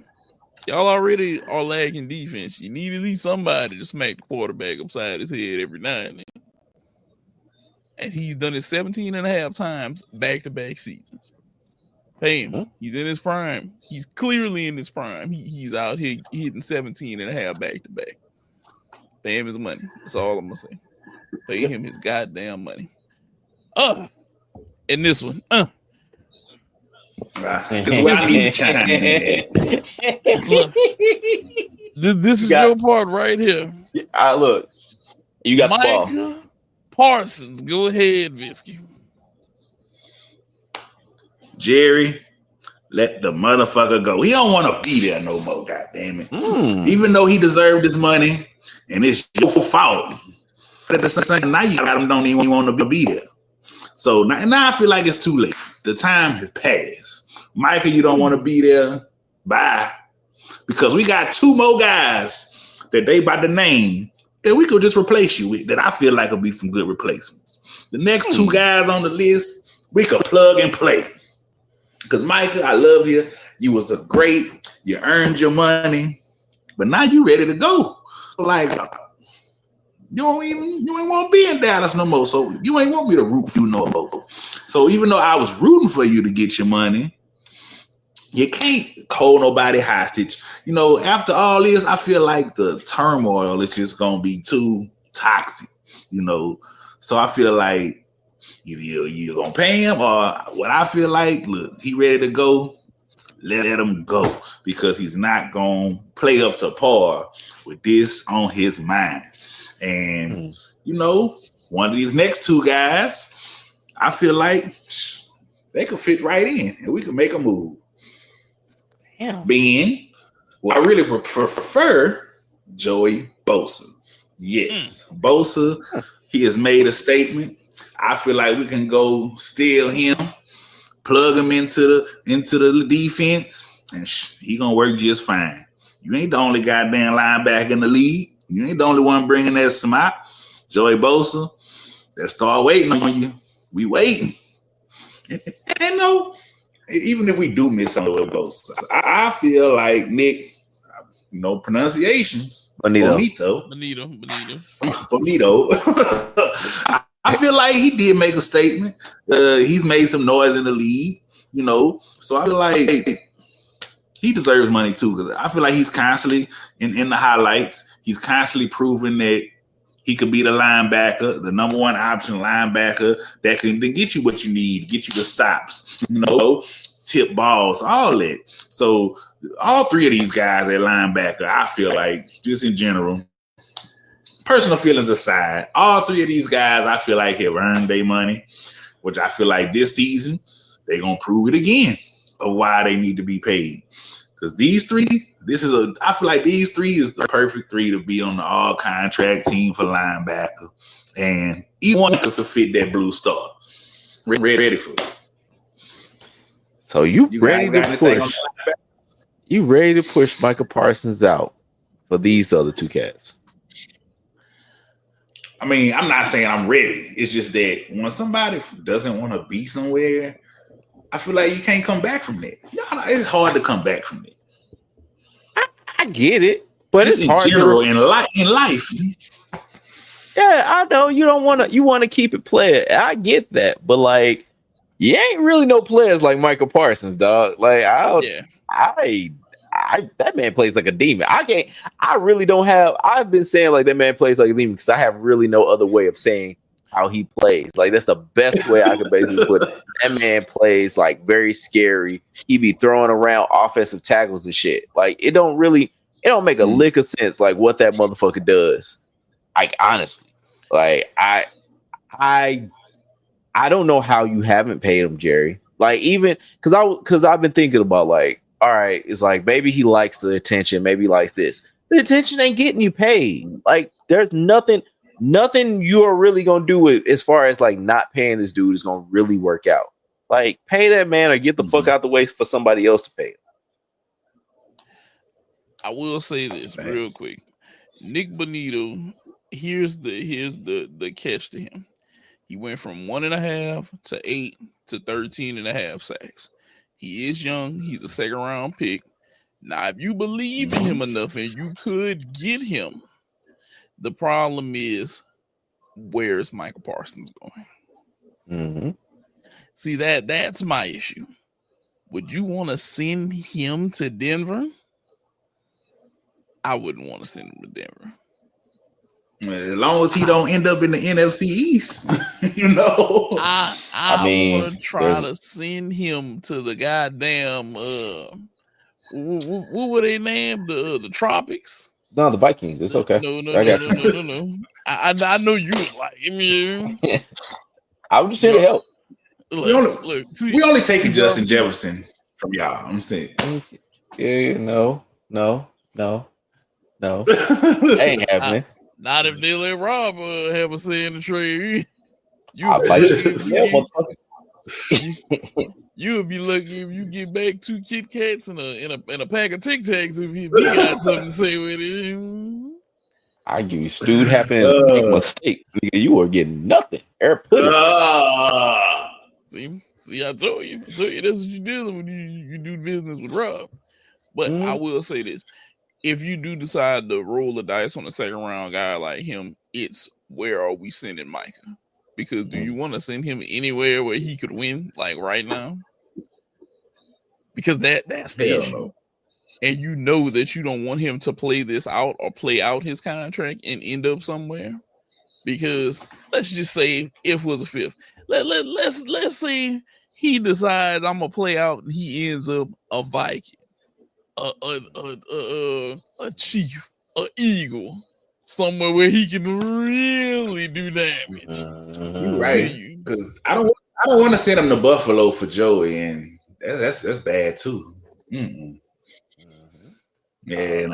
Y'all already are lagging defense. You need at least somebody to smack the quarterback upside his head every now and then. And he's done it 17 and a half times back-to-back seasons. Pay him. He's in his prime. He's clearly in his prime. He's out here hitting 17 and a half back-to-back. Pay him his money. That's all I'm going to say. Pay him his goddamn money. And this one. This is what I need to chime in. This is your part right here. Look, you got the ball. Parsons, go ahead, Visky. Jerry, let the motherfucker go. He don't want to be there no more, goddamn it. Even though he deserved his money, and it's your fault. But at the same time, now you got him don't even want to be there. So now I feel like it's too late. The time has passed. Micah, you don't want to be there. Bye. Because we got 2 more guys that they by the name that we could just replace you with, that I feel like will be some good replacements. The next 2 guys on the list, we could plug and play. Because Micah, I love you. You was you earned your money, but now you ready to go. So like, you ain't want to be in Dallas no more. So you ain't want me to root for you no more. So even though I was rooting for you to get your money, you can't hold nobody hostage. After all this, I feel like the turmoil is just going to be too toxic, So I feel like you're going to pay him, or what I feel like, look, he ready to go, let him go, because he's not going to play up to par with this on his mind. And, one of these next 2 guys, I feel like they could fit right in, and we could make a move. Damn. Being, well, I really prefer Joey Bosa. Yes, Bosa. He has made a statement. I feel like we can go steal him, plug him into the defense, and he gonna work just fine. You ain't the only goddamn linebacker in the league. You ain't the only one bringing that smart. Joey Bosa, let's start waiting on you. We waiting. And no, even if we do miss on Joey Bosa, I feel like Nick, pronunciations. Bonito. I feel like he did make a statement. He's made some noise in the league, So I feel like he deserves money too, because I feel like he's constantly in the highlights. He's constantly proving that he could be the linebacker, the number one option linebacker that can then get you what you need, get you the stops, tip balls, all that. So all three of these guys at linebacker, I feel like, just in general, personal feelings aside, all three of these guys, I feel like have earned their money, which I feel like this season, they're going to prove it again of why they need to be paid. Because these three, I feel like these three is the perfect three to be on the all-contract team for linebacker. And each one could fit that blue star. Ready for it. So you ready to push? You ready to push Micah Parsons out for these other two cats? I mean, I'm not saying I'm ready. It's just that when somebody doesn't want to be somewhere, I feel like you can't come back from that. It's hard to come back from it. I get it, but just it's hard in general in life. Yeah, I know you don't want to. You want to keep it player. I get that, but like, you ain't really no players like Michael Parsons, dog. Like, that man plays like a demon. I really don't have. I've been saying like that man plays like a demon because I have really no other way of saying how he plays. Like, that's the best way I could basically put it. That man plays like very scary. He be throwing around offensive tackles and shit. Like, it don't make a lick of sense like what that motherfucker does. Like, honestly, like I don't know how you haven't paid him, Jerry. Like, even because I've been thinking about like, all right, it's like maybe he likes the attention, maybe he likes this. The attention ain't getting you paid. Like, there's nothing you are really gonna do as far as like not paying this dude is gonna really work out. Like, pay that man or get the fuck out the way for somebody else to pay him. I will say this real quick. Nick Bonito, here's the catch to him. He went from 1.5 to 8 to 13.5 sacks. He is young. He's a second round pick. Now, if you believe in him enough and you could get him, the problem is, where is Michael Parsons going? Mm-hmm. See, that's my issue. Would you want to send him to Denver? I wouldn't want to send him to Denver. As long as he don't end up in the NFC East, I mean, would try to send him to the goddamn what were they named? The Tropics? No, the Vikings. It's okay. No. I know you like him. I'm just here to help. We only taking Justin Jefferson from y'all. I'm saying. Yeah, no. Ain't happening. Not if they let Rob have a say in the trade. You would be lucky if you get back 2 Kit Kats and a pack of Tic Tacs if you got something to say with it. I give you stewed happening to make a mistake. Nigga, you are getting nothing. Air pudding. See, I told you. That's what you're dealing with. You do business with Rob. But I will say this. If you do decide to roll the dice on a second round guy like him, it's where are we sending Micah? Because do you want to send him anywhere where he could win, like right now? Because that's the issue. And you know that you don't want him to play this out or play out his contract and end up somewhere. Because let's just say if it was a fifth. Let's say he decides I'm gonna play out and he ends up a Viking. A chief, a eagle, somewhere where he can really do damage. You're right, because I don't I don't want to send him to Buffalo for Joey, and that's bad too. Mm-mm. Yeah,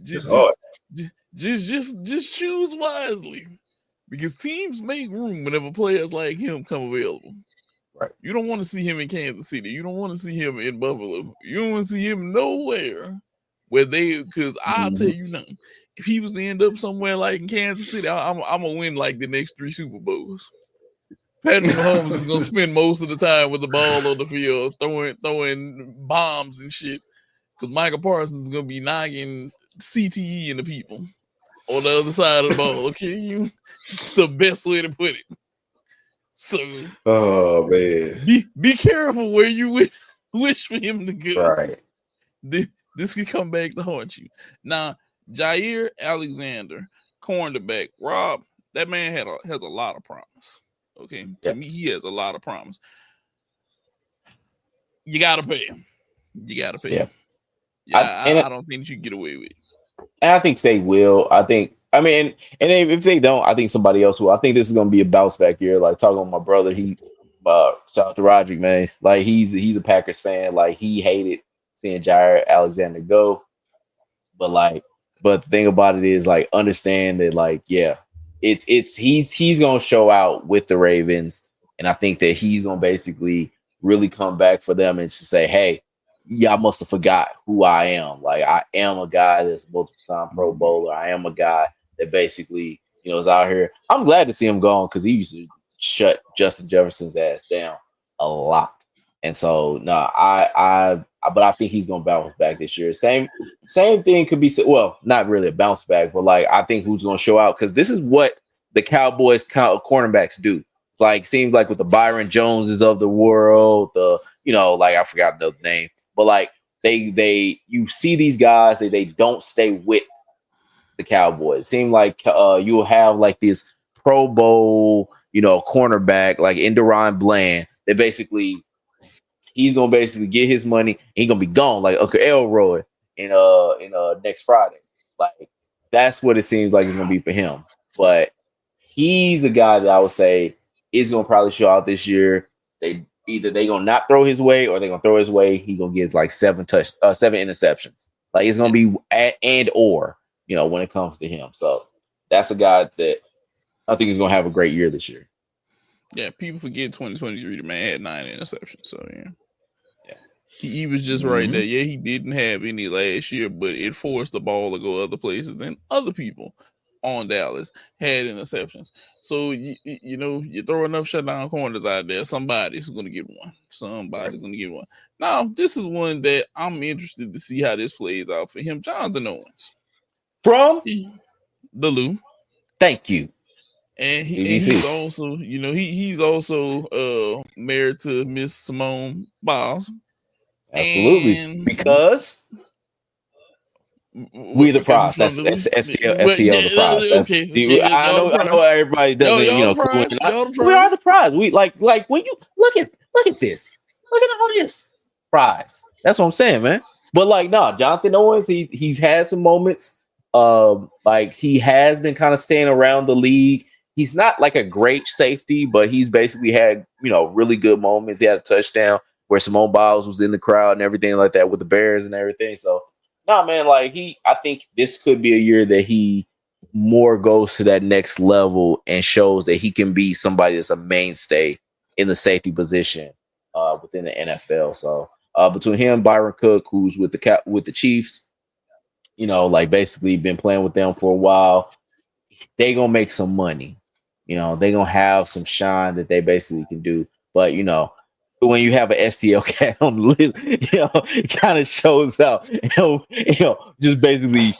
just saying, just choose wisely, because teams make room whenever players like him come available. Right. You don't want to see him in Kansas City. You don't want to see him in Buffalo. You don't want to see him nowhere where because I'll tell you nothing. If he was to end up somewhere like in Kansas City, I'm gonna win like the next 3 Super Bowls. Patrick Mahomes is gonna spend most of the time with the ball on the field, throwing bombs and shit. Because Michael Parsons is gonna be knocking CTE into people on the other side of the ball. Okay, it's the best way to put it. So, oh man, be careful where you wish for him to go. Right. This could come back to haunt you. Now, Jair Alexander, cornerback, Rob, that man has a lot of promise. Okay, to me, he has a lot of promise. You gotta pay him. You gotta pay him. Yeah, I don't think you can get away with it. And I think they will. I mean, and if they don't, I think somebody else will. I think this is going to be a bounce back year. Like talking with my brother, shout out to Roderick, man. Like he's a Packers fan. Like he hated seeing Jair Alexander go. But the thing about it is, like, understand that, like, yeah, he's going to show out with the Ravens. And I think that he's going to basically really come back for them and just say, hey, y'all must have forgot who I am. Like, I am a guy that's multiple-time Pro Bowler. I am a guy that basically, is out here. I'm glad to see him gone because he used to shut Justin Jefferson's ass down a lot. And so, but I think he's going to bounce back this year. Same thing could be, well, not really a bounce back, but like, I think who's going to show out, because this is what the Cowboys cornerbacks do. It's like, seems like with the Byron Joneses of the world, I forgot the name, but like you see these guys that they don't stay with the Cowboys. It seemed like you'll have like this Pro Bowl, cornerback like Enderon Bland that basically he's gonna basically get his money. He's gonna be gone like Uncle Elroy in next Friday. Like that's what it seems like it's gonna be for him. But he's a guy that I would say is gonna probably show out this year. They gonna not throw his way or they're gonna throw his way. He gonna get like 7 interceptions. Like it's gonna be or when it comes to him. So that's a guy that I think is gonna have a great year this year. Yeah, people forget 2023. The man had 9 interceptions. So yeah. He was just right there. Yeah, he didn't have any last year, but it forced the ball to go other places, and other people on Dallas had interceptions. So you throw enough shutdown corners out there, somebody's going to get one. Somebody's going to get one. Now, this is one that I'm interested to see how this plays out for him. Jonathan Owens from the Lou. Thank you. And he's also, he's also married to Miss Simone Biles. Absolutely, and because we the prize. That's STL the prize. Okay. I know everybody doesn't. We are the prize. We like when you look at this. Look at all this prize. That's what I'm saying, man. But like, Jonathan Owens, he's had some moments. Like he has been kind of staying around the league. He's not like a great safety, but he's basically had really good moments. He had a touchdown where Simone Biles was in the crowd and everything like that with the Bears and everything. So, man, like I think this could be a year that he more goes to that next level and shows that he can be somebody that's a mainstay in the safety position within the NFL. So, between him, Byron Cook, who's with the Chiefs, like basically been playing with them for a while, they gonna make some money. They gonna have some shine that they basically can do. But when you have an STL cat on the list, it kind of shows out. Just basically,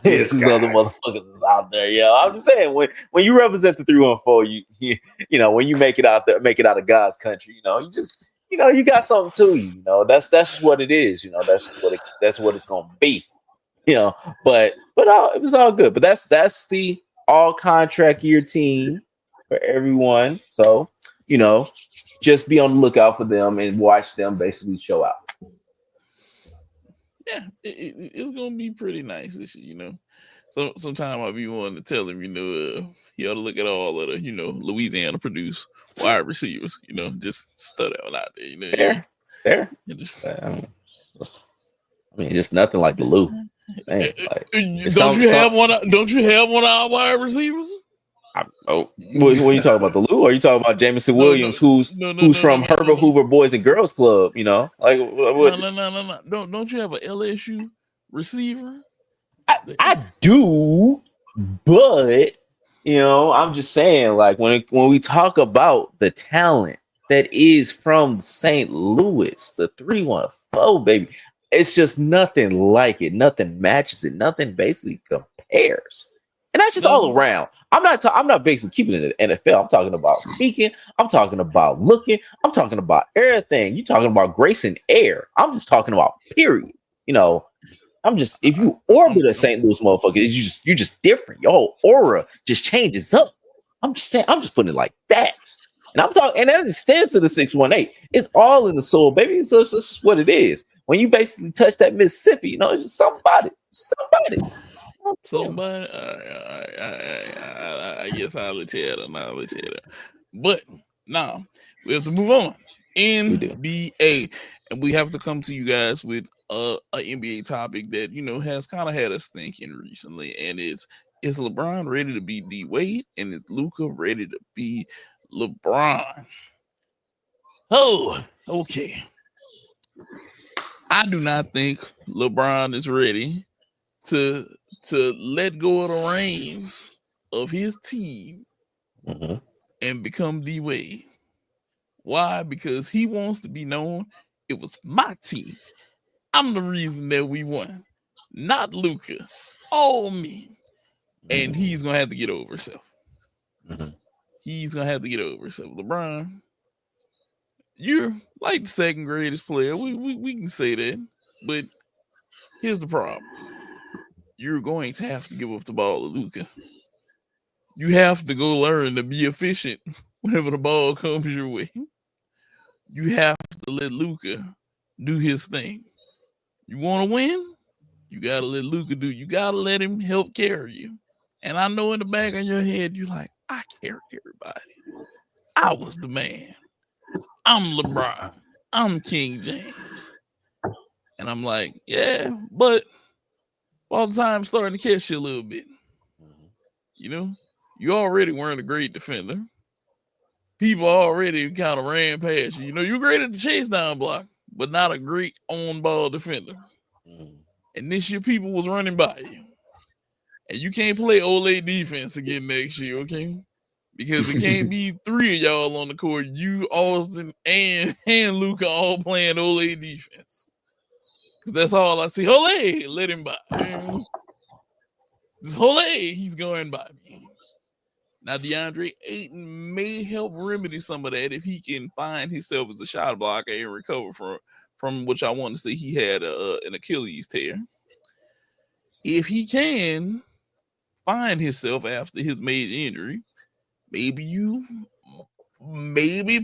this is other motherfuckers out there. I'm just saying when you represent the 314, when you make it out of God's country, you just you got something to you. That's just what it is. That's what it's gonna be. But it was all good. But that's the all contract year team for everyone. So just be on the lookout for them and watch them basically show out. yeah, it's gonna be pretty nice this year, you know. So sometimes I'll be wanting to tell him, you know, he ought to look at all of the, you know, Louisiana produced wide receivers, you know, just stud out there, you know. Fair. I mean, just nothing like the Lou. Don't you have one of our wide receivers? When you talk about the Lou, or are you talking about Jamison Williams, who's from Herbert Hoover Boys and Girls Club? You know, like what? No. Don't you have an LSU receiver? I do, but you know, I'm just saying, like when we talk about the talent that is from St. Louis, the 314 baby, it's just nothing like it. Nothing matches it. Nothing basically compares, and that's just all around. I'm not basically keeping it in the NFL. I'm talking about speaking. I'm talking about looking. I'm talking about everything. You're talking about grace and air. I'm just talking about period. You know, if you orbit a St. Louis motherfucker, you're just different. Your whole aura just changes up. I'm just saying. I'm just putting it like that. And I'm talking, and that extends to the 618. It's all in the soul, baby. So this is what it is. When you basically touch that Mississippi, you know, it's just somebody. I guess I'll let you that. But now we have to move on. NBA, and we have to come to you guys with a NBA topic that, you know, has kind of had us thinking recently, and is LeBron ready to be D Wade, and is Luka ready to be LeBron? Oh, okay. I do not think LeBron is ready to let go of the reins of his team and become D Wade. Why? Because he wants to be known. It was my team. I'm the reason that we won, not Luka. All me. And he's gonna have to get over himself. He's gonna have to get over himself. LeBron, you're like the second greatest player. We can say that, but here's the problem. You're going to have to give up the ball to Luka. You have to go learn to be efficient whenever the ball comes your way. You have to let Luka do his thing. You want to win? You got to let Luka do. You got to let him help carry you. And I know in the back of your head, you're like, I carry everybody. I was the man. I'm LeBron. I'm King James. And I'm like, yeah, but all the time starting to catch you a little bit. You know, you already weren't a great defender. People already kind of ran past you. You know, you're great at the chase down block, but not a great on-ball defender. And this year, people was running by you. And you can't play Ole defense again next year, okay? Because it can't be three of y'all on the court. You, Austin, and Luka all playing Ole defense. Because that's all I see. Ole, let him by. This Ole, he's going by me. Now, DeAndre Ayton may help remedy some of that if he can find himself as a shot blocker and recover from which I want to say he had an Achilles tear. If he can find himself after his major injury,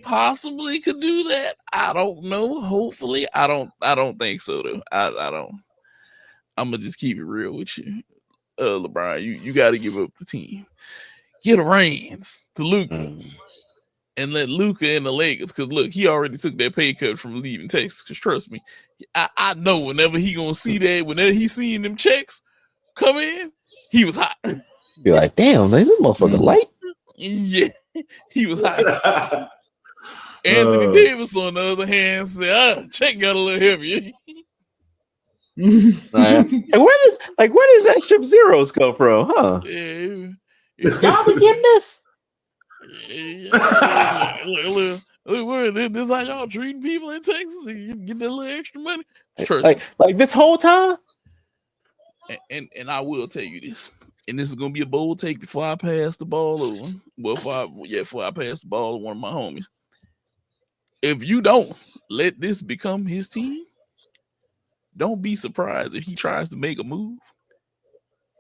possibly could do that. I don't know. Hopefully, I don't think so though. I don't. I'm gonna just keep it real with you, LeBron. You got to give up the team. Get the reins to Luka and let Luka and the Lakers. Because look, he already took that pay cut from leaving Texas. Because trust me, I know whenever he gonna see that, whenever he seeing them checks come in, he was hot. Be like, damn, this motherfucker light. Yeah, he was hot. Anthony Davis, on the other hand, said, check got a little heavier. Where does that Chip Zeros come from, huh? Yeah. Y'all be getting this? Look, this is how y'all treating people in Texas. You get that little extra money. Like this whole time. And I will tell you this, and this is gonna be a bold take before I pass the ball over. Before I pass the ball to one of my homies. If you don't let this become his team, don't be surprised if he tries to make a move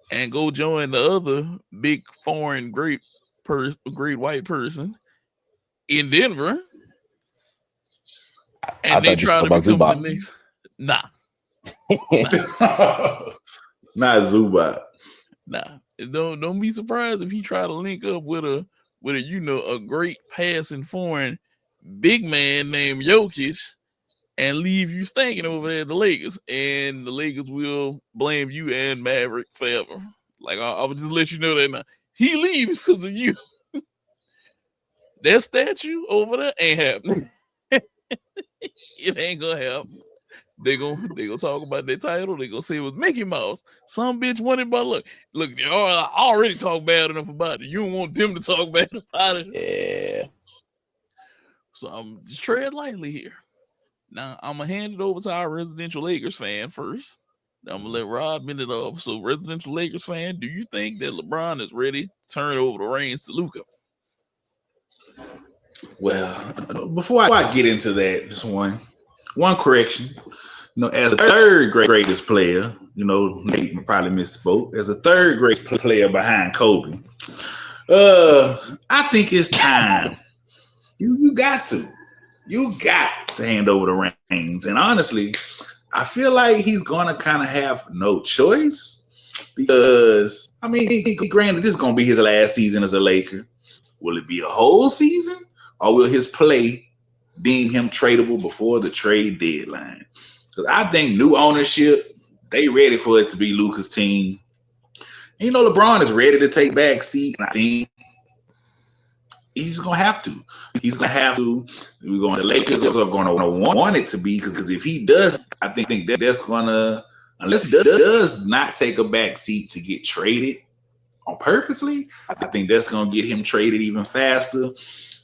and go join the other big foreign great white person in Denver. And they try to become the next. Nah. Not Zubac. Nah, don't be surprised if he try to link up with a a great passing foreign big man named Jokic and leave you stinking over there at the Lakers, and the Lakers will blame you and Maverick forever. Like I would just let you know that now. He leaves because of you. That statue over there ain't happening. It ain't gonna happen. They gonna talk about their title. They gonna say it was Mickey Mouse. Some bitch wanted, but look, I already talked bad enough about it. You don't want them to talk bad about it. Yeah. So I'm just tread lightly here. Now I'm gonna hand it over to our residential Lakers fan first. Then I'm gonna let Rob bend it off. So, residential Lakers fan, do you think that LeBron is ready to turn over the reins to Luka? Well, before I get into that, just one correction. As a third greatest player, Nate probably misspoke. As a third greatest player behind Kobe, I think it's time. You got to hand over the reins. And honestly, I feel like he's gonna kind of have no choice because granted, this is gonna be his last season as a Laker. Will it be a whole season, or will his play deem him tradable before the trade deadline? Because I think new ownership, they ready for it to be Luka's team. And LeBron is ready to take back seat. And I think he's gonna have to. The Lakers are gonna want it to be because if he does, I think that's gonna, unless he does not take a back seat to get traded on purposely, I think that's gonna get him traded even faster.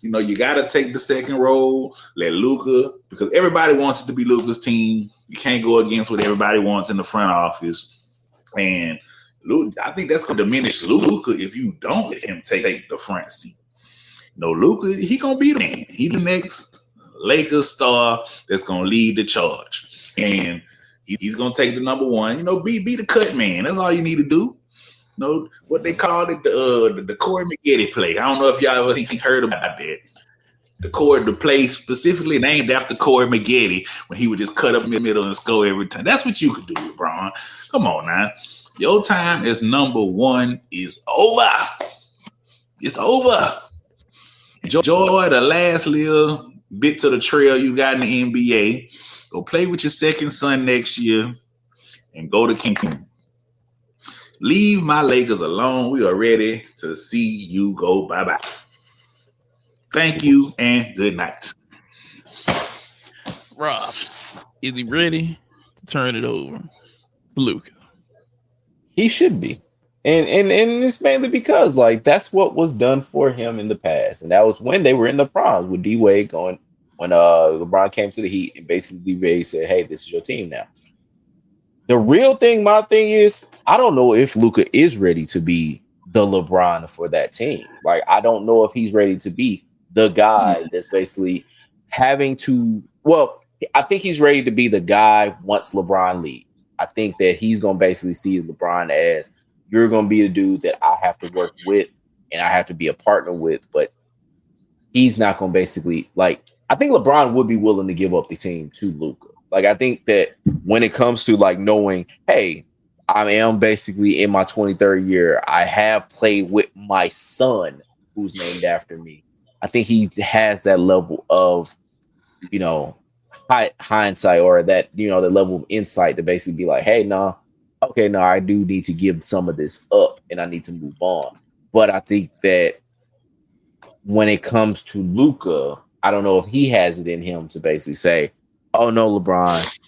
You gotta take the second role, let Luka, because everybody wants it to be Luka's team. You can't go against what everybody wants in the front office. And I think that's gonna diminish Luka if you don't let him take the front seat. Luka, he gonna be the man. He the next Lakers star that's gonna lead the charge, and he's gonna take the number one. Be the cut man. That's all you need to do. What they called it, the Corey Maggette play. I don't know if y'all ever heard about that. The play specifically named after Corey Maggette when he would just cut up in the middle and score every time. That's what you could do, LeBron. Come on now, your time as number one is over. It's over. Enjoy the last little bit to the trail you got in the NBA. Go play with your second son next year and go to Cancun. Leave my Lakers alone. We are ready to see you go bye-bye. Thank you and good night. Rob, is he ready to turn it over to Luka? He should be. And it's mainly because that's what was done for him in the past. And that was when they were in the primes with D-Wade going, when LeBron came to the Heat and basically D-Wade said, hey, this is your team now. The real thing, my thing is, I don't know if Luka is ready to be the LeBron for that team. I don't know if he's ready to be the guy that's basically having to, I think he's ready to be the guy once LeBron leaves. I think that he's going to basically see LeBron as, you're going to be the dude that I have to work with and I have to be a partner with, but he's not going to basically, I think LeBron would be willing to give up the team to Luka. I think that when it comes to knowing, hey, I am basically in my 23rd year, I have played with my son who's named after me. I think he has that level of, hindsight, or that, the level of insight to basically be like, hey, I do need to give some of this up and I need to move on. But I think that when it comes to Luka, I don't know if he has it in him to basically say, oh no, LeBron,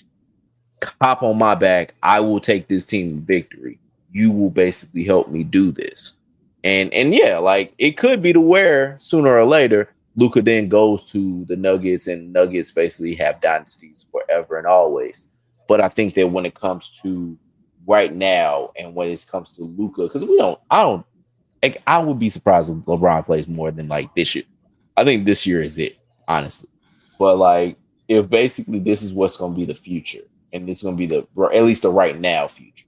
hop on my back. I will take this team to victory. You will basically help me do this. And yeah, it could be to where sooner or later, Luka then goes to the Nuggets and Nuggets basically have dynasties forever and always. But I think that when it comes to right now and when it comes to Luka, because I would be surprised if LeBron plays more than this year. I think this year is it, honestly. But if basically this is what's going to be the future, and this is going to be at least the right now future,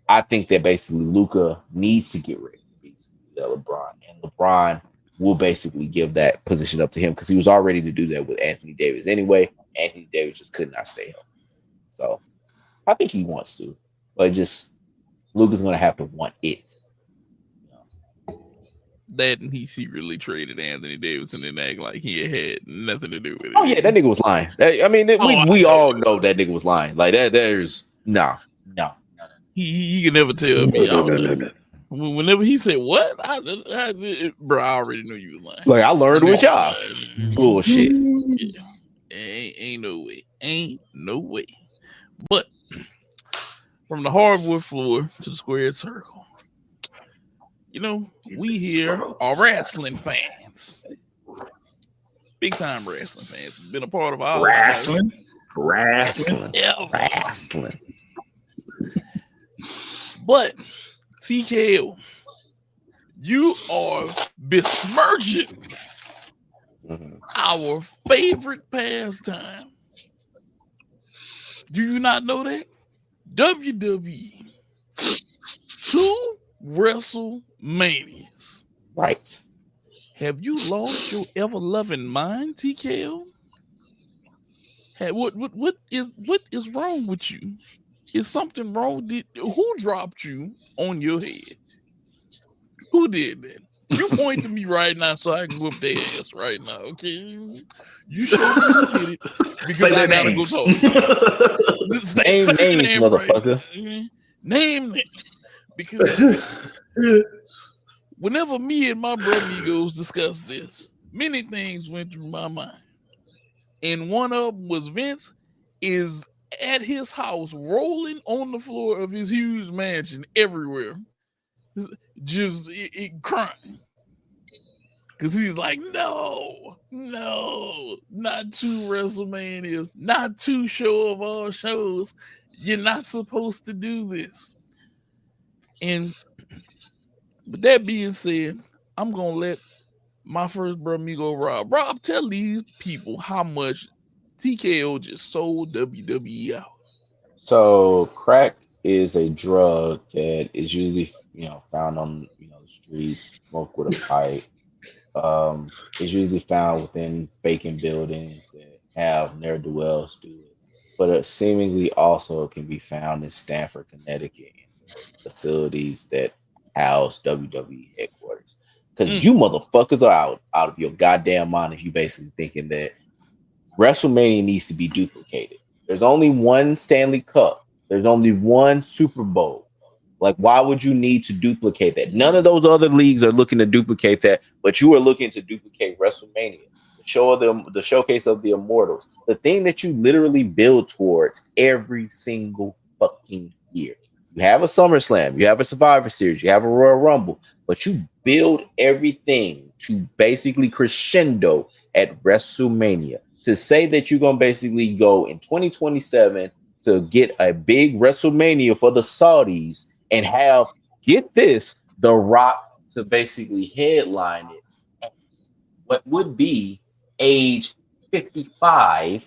I think that basically Luka needs to get ready to be LeBron, and LeBron will basically give that position up to him because he was all ready to do that with Anthony Davis anyway. Anthony Davis just could not stay healthy. So I think he wants to, but just Luke is going to have to want it. That and he secretly traded Anthony Davidson and act like he had nothing to do with it. Oh yeah, that nigga was lying. I mean, we all know that nigga was lying. Like that, there's no. He can never tell me. No. Whenever he said what, bro, I already knew you was lying. Like I learned with y'all. Bullshit. Yeah. Ain't no way. But from the hardwood floor to the squared circle. You know, we here are wrestling fans. Big time wrestling fans. It's been a part of our wrestling. Yeah. Wrestling. But TKO, you are besmirching our favorite pastime. Do you not know that? WWE. 2 WrestleManias. Right. Have you lost your ever-loving mind, TKO? What is wrong with you? Is something wrong? Who dropped you on your head? Who did that? You point to me right now so I can whoop their ass right now, okay? You sure you did it because say I gotta names. go talk. Say names, name motherfucker. Right. Name names. Because whenever me and my Brah Migos discussed this, many things went through my mind. And one of them was Vince is at his house rolling on the floor of his huge mansion everywhere. Just crying. Because he's like, no, not 2 WrestleManias, not 2 show of all shows. You're not supposed to do this. And with that being said, I'm going to let my first Brah Migo Rob, tell these people how much TKO just sold WWE out. So crack is a drug that is usually, found on, the streets, smoke with a pipe. It's usually found within vacant buildings that have ne'er-do-wells do it. But it seemingly also can be found in Stamford, Connecticut, facilities that house WWE headquarters. Because you motherfuckers are out of your goddamn mind if you basically thinking that WrestleMania needs to be duplicated. There's only one Stanley Cup. There's only one Super Bowl. Like, why would you need to duplicate that? None of those other leagues are looking to duplicate that, but you are looking to duplicate WrestleMania, the showcase of the immortals, the thing that you literally build towards every single fucking year. You have a SummerSlam, you have a Survivor Series, you have a Royal Rumble, but you build everything to basically crescendo at WrestleMania. To say that you're going to basically go in 2027 to get a big WrestleMania for the Saudis and have, get this, The Rock to basically headline it at what would be age 55.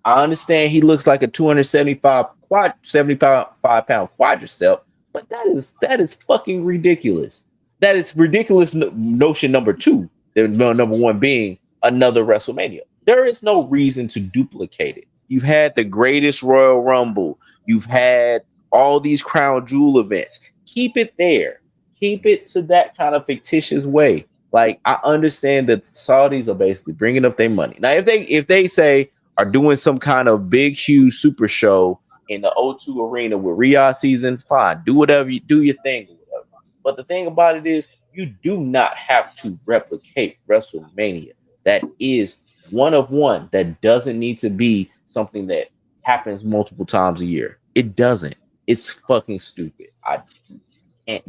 I understand he looks like a 275 pound quadricep, but that is fucking ridiculous. That is ridiculous. Notion number 2, number 1 being another WrestleMania. There is no reason to duplicate it. You've had the greatest Royal Rumble. You've had all these crown jewel events. Keep it there. Keep it to that kind of fictitious way. Like, I understand that the Saudis are basically bringing up their money. Now, if they say are doing some kind of big, huge super show in the O2 Arena with Riyadh season, fine. Do whatever you do, your thing or whatever. But the thing about it is, you do not have to replicate WrestleMania. That is one of one. That doesn't need to be something that happens multiple times a year. It doesn't. It's fucking stupid. I can't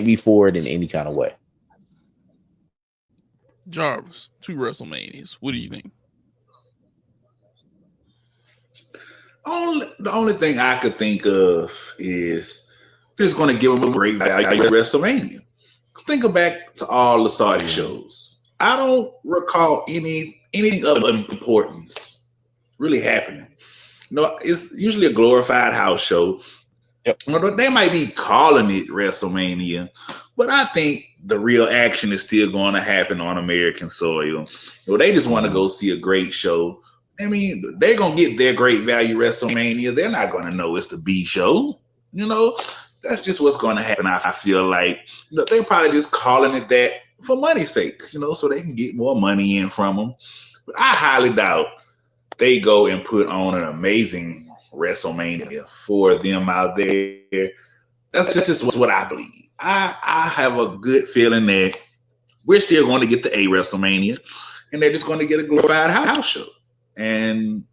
be for it in any kind of way. Jarvis, 2 WrestleManias. What do you think? The only thing I could think of is just going to give them a great value at WrestleMania. Think back to all the Saudi shows. I don't recall anything of importance really happening. It's usually a glorified house show. Yep. They might be calling it WrestleMania, but I think the real action is still going to happen on American soil. They just want to go see a great show, I mean, they're gonna get their great value WrestleMania. They're not gonna know it's the B show. You know, that's just what's gonna happen. I feel like, you know, they're probably just calling it that for money's sakes, you know, so they can get more money in from them. But I highly doubt they go and put on an amazing WrestleMania for them out there. That's just what I believe. I have a good feeling that we're still going to get the A WrestleMania, and they're just going to get a glorified house show. And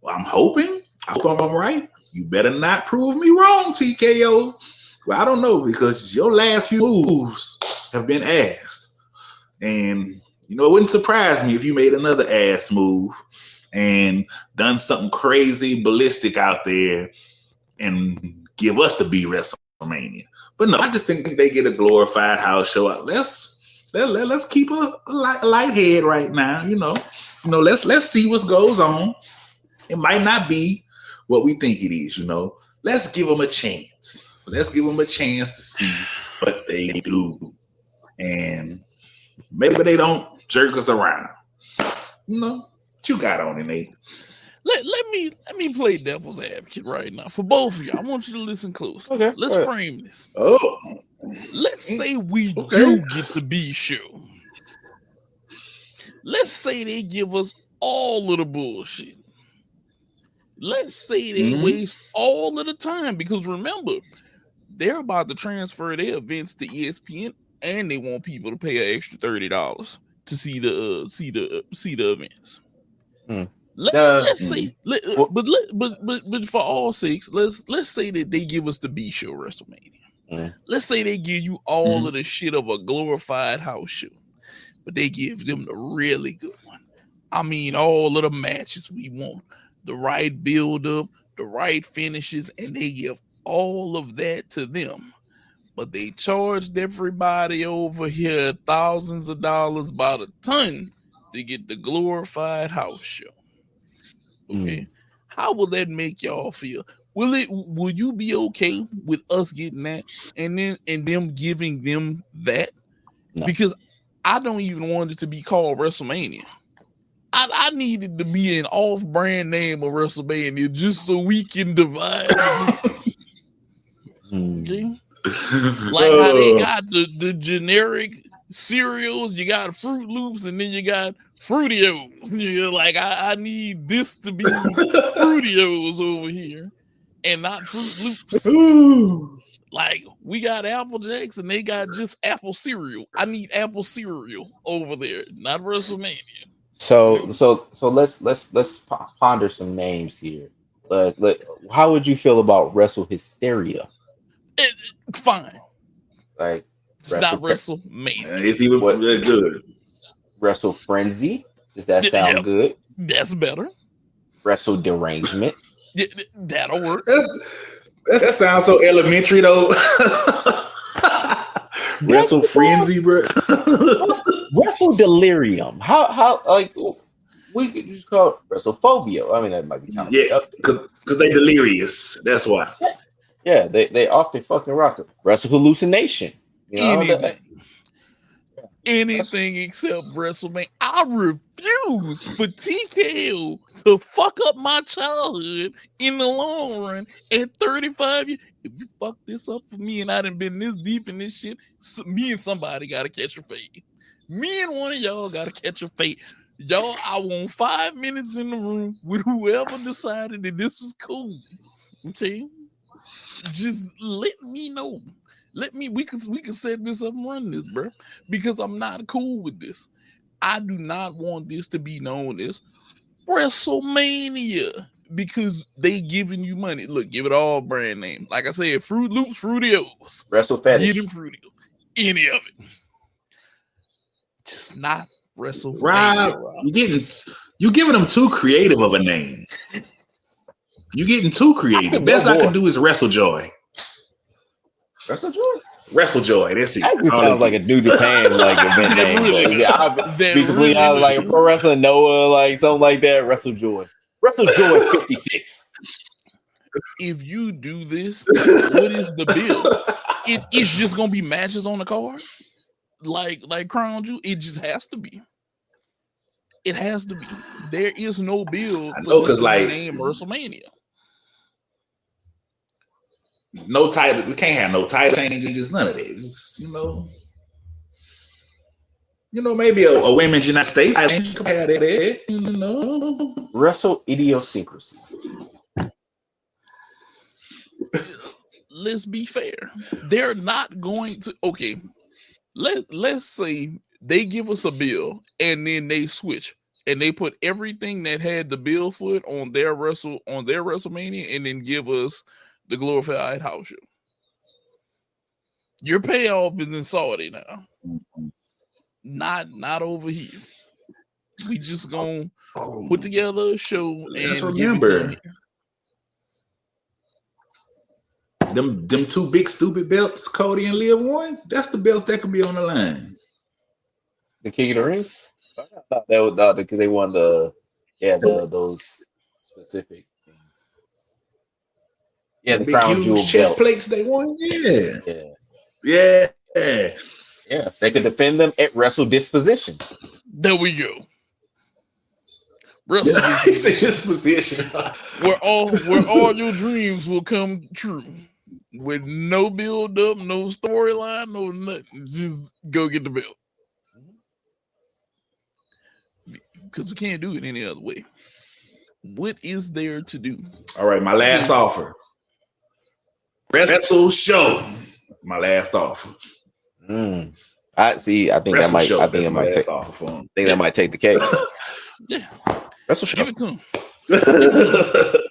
I'm hoping I'm right. You better not prove me wrong, TKO. Well, I don't know, because your last few moves have been ass. And, you know, it wouldn't surprise me if you made another ass move and done something crazy, ballistic out there and give us the B WrestleMania. But no, I just think they get a glorified house show. Let's keep a light head right now, you know. Let's see what goes on. It might not be what we think it is, you know. Let's give them a chance. Let's give them a chance to see what they do. And maybe they don't jerk us around. You know, what you got on it, Nate? Let me play devil's advocate right now for both of you. I want you to listen close. Okay. Let's frame this. Oh. Let's say we do get the B show. Let's say they give us all of the bullshit. Let's say they waste all of the time, because remember, they're about to transfer their events to ESPN, and they want people to pay an extra $30 to see the events. Let's say, but for all sakes, let's say that they give us the B show WrestleMania. Let's say they give you all of the shit of a glorified house show, but they give them the really good one. I mean, all of the matches we want, the right build up, the right finishes, and they give all of that to them. But they charged everybody over here thousands of dollars by the ton to get the glorified house show. Okay, how will that make y'all feel? Will you be okay with us getting that and them giving them that? No. Because I don't even want it to be called WrestleMania. I need it to be an off-brand name of WrestleMania just so we can divide. Okay? Like how they got the generic cereals, you got Fruit Loops, and then you got Fruitios. You're like, I need this to be Fruitios over here and not Fruit Loops. Like, we got Apple Jacks and they got just apple cereal. I need apple cereal over there, not WrestleMania. So let's ponder some names here. How would you feel about Wrestle Hysteria? Fine. Like, it's not WrestleMania. It's even good. Wrestle Frenzy. Does that sound good? That's better. Wrestle Derangement. Yeah, that'll work. That sounds so elementary though. Wrestle Frenzy, bro. Wrestle Delirium. How like we could just call it WrestlePhobia. I mean, that might be kind of because they delirious. That's why. Yeah, they off their fucking rocker. Wrestle Hallucination. You know, anything except WrestleMania. I refuse for TKO to fuck up my childhood in the long run at 35 years. If you fuck this up for me and I done been this deep in this shit, me and somebody got to catch a fade. Me and one of y'all got to catch a fade. Y'all, I want 5 minutes in the room with whoever decided that this was cool. Okay? Just let me know. We can set this up and run this, bro. Because I'm not cool with this. I do not want this to be known as WrestleMania because they giving you money. Look, give it all brand name. Like I said, Fruit Loops, Fruitios. Wrestle Fetish. Get them Fruitios. Any of it. Just not WrestleMania. Rob, you're giving them too creative of a name. You're getting too creative. The best I can do is WrestleJoy. WrestleJoy. That's it. That sounds like a New Japan like event name. Really be completely honest, like a pro wrestler Noah, like something like that. WrestleJoy. WrestleJoy 56. If you do this, what is the bill? It's just gonna be matches on the card, like Crown Jewel. It just has to be. It has to be. There is no build I for know, this to like, be named WrestleMania. No title. We can't have no title changes. None of that. Just, maybe a women's United States title could have that. Wrestle idiosyncrasy. Let's be fair. They're not going to. Okay, let's say they give us a bill and then they switch and they put everything that had the bill foot on their WrestleMania and then give us the glorified house show. Your payoff is in Saudi now. Not over here. We just gonna put together a show Let's and remember give it to them two big stupid belts Cody and Liv won. That's the belts that could be on the line. The King of the Ring? That was because they won those specific things. Yeah, the big crown huge jewel chest belt. plates they won. Yeah. They could defend them at Wrestle Disposition. There we go. Wrestle Disposition. where all your dreams will come true. With no build up, no storyline, no nothing. Just go get the belt. Because we can't do it any other way. What is there to do? All right, my last offer. Wrestle show. My last offer. I think that might. I think it might take. That might take the cake. Yeah, Wrestle show. give it to him.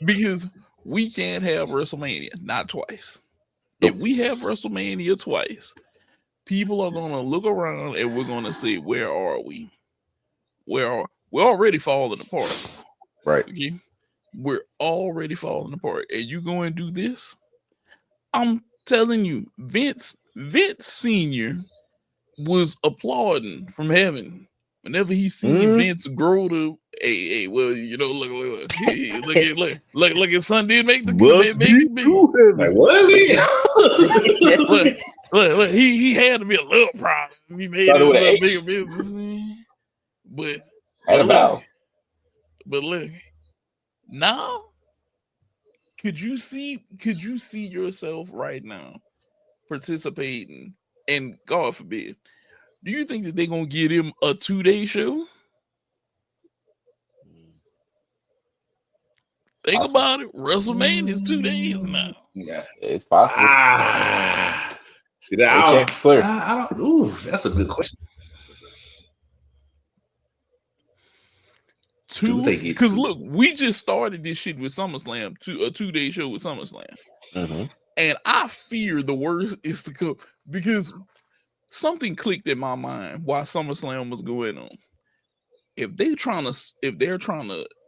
Because we can't have WrestleMania not twice. If we have WrestleMania twice, people are gonna look around and we're gonna say, "Where are we? We're already falling apart." Right. Okay, we're already falling apart, and you go and do this. I'm telling you, Vince Senior was applauding from heaven whenever he seen Vince grow to look his son did make the big. Like, was he? look, he had to be a little proud. He made it a little bigger business, but look, now could you see yourself right now participating? And God forbid, do you think that they're gonna give him a 2-day show? Think about it. WrestleMania is 2 days now. Yeah, it's possible. See that? Check's clear. I don't. Ooh, that's a good question. Because look, we just started this shit with SummerSlam, a 2-day show with SummerSlam. Mm-hmm. And I fear the worst is to come because something clicked in my mind while SummerSlam was going on. If they're trying to stretch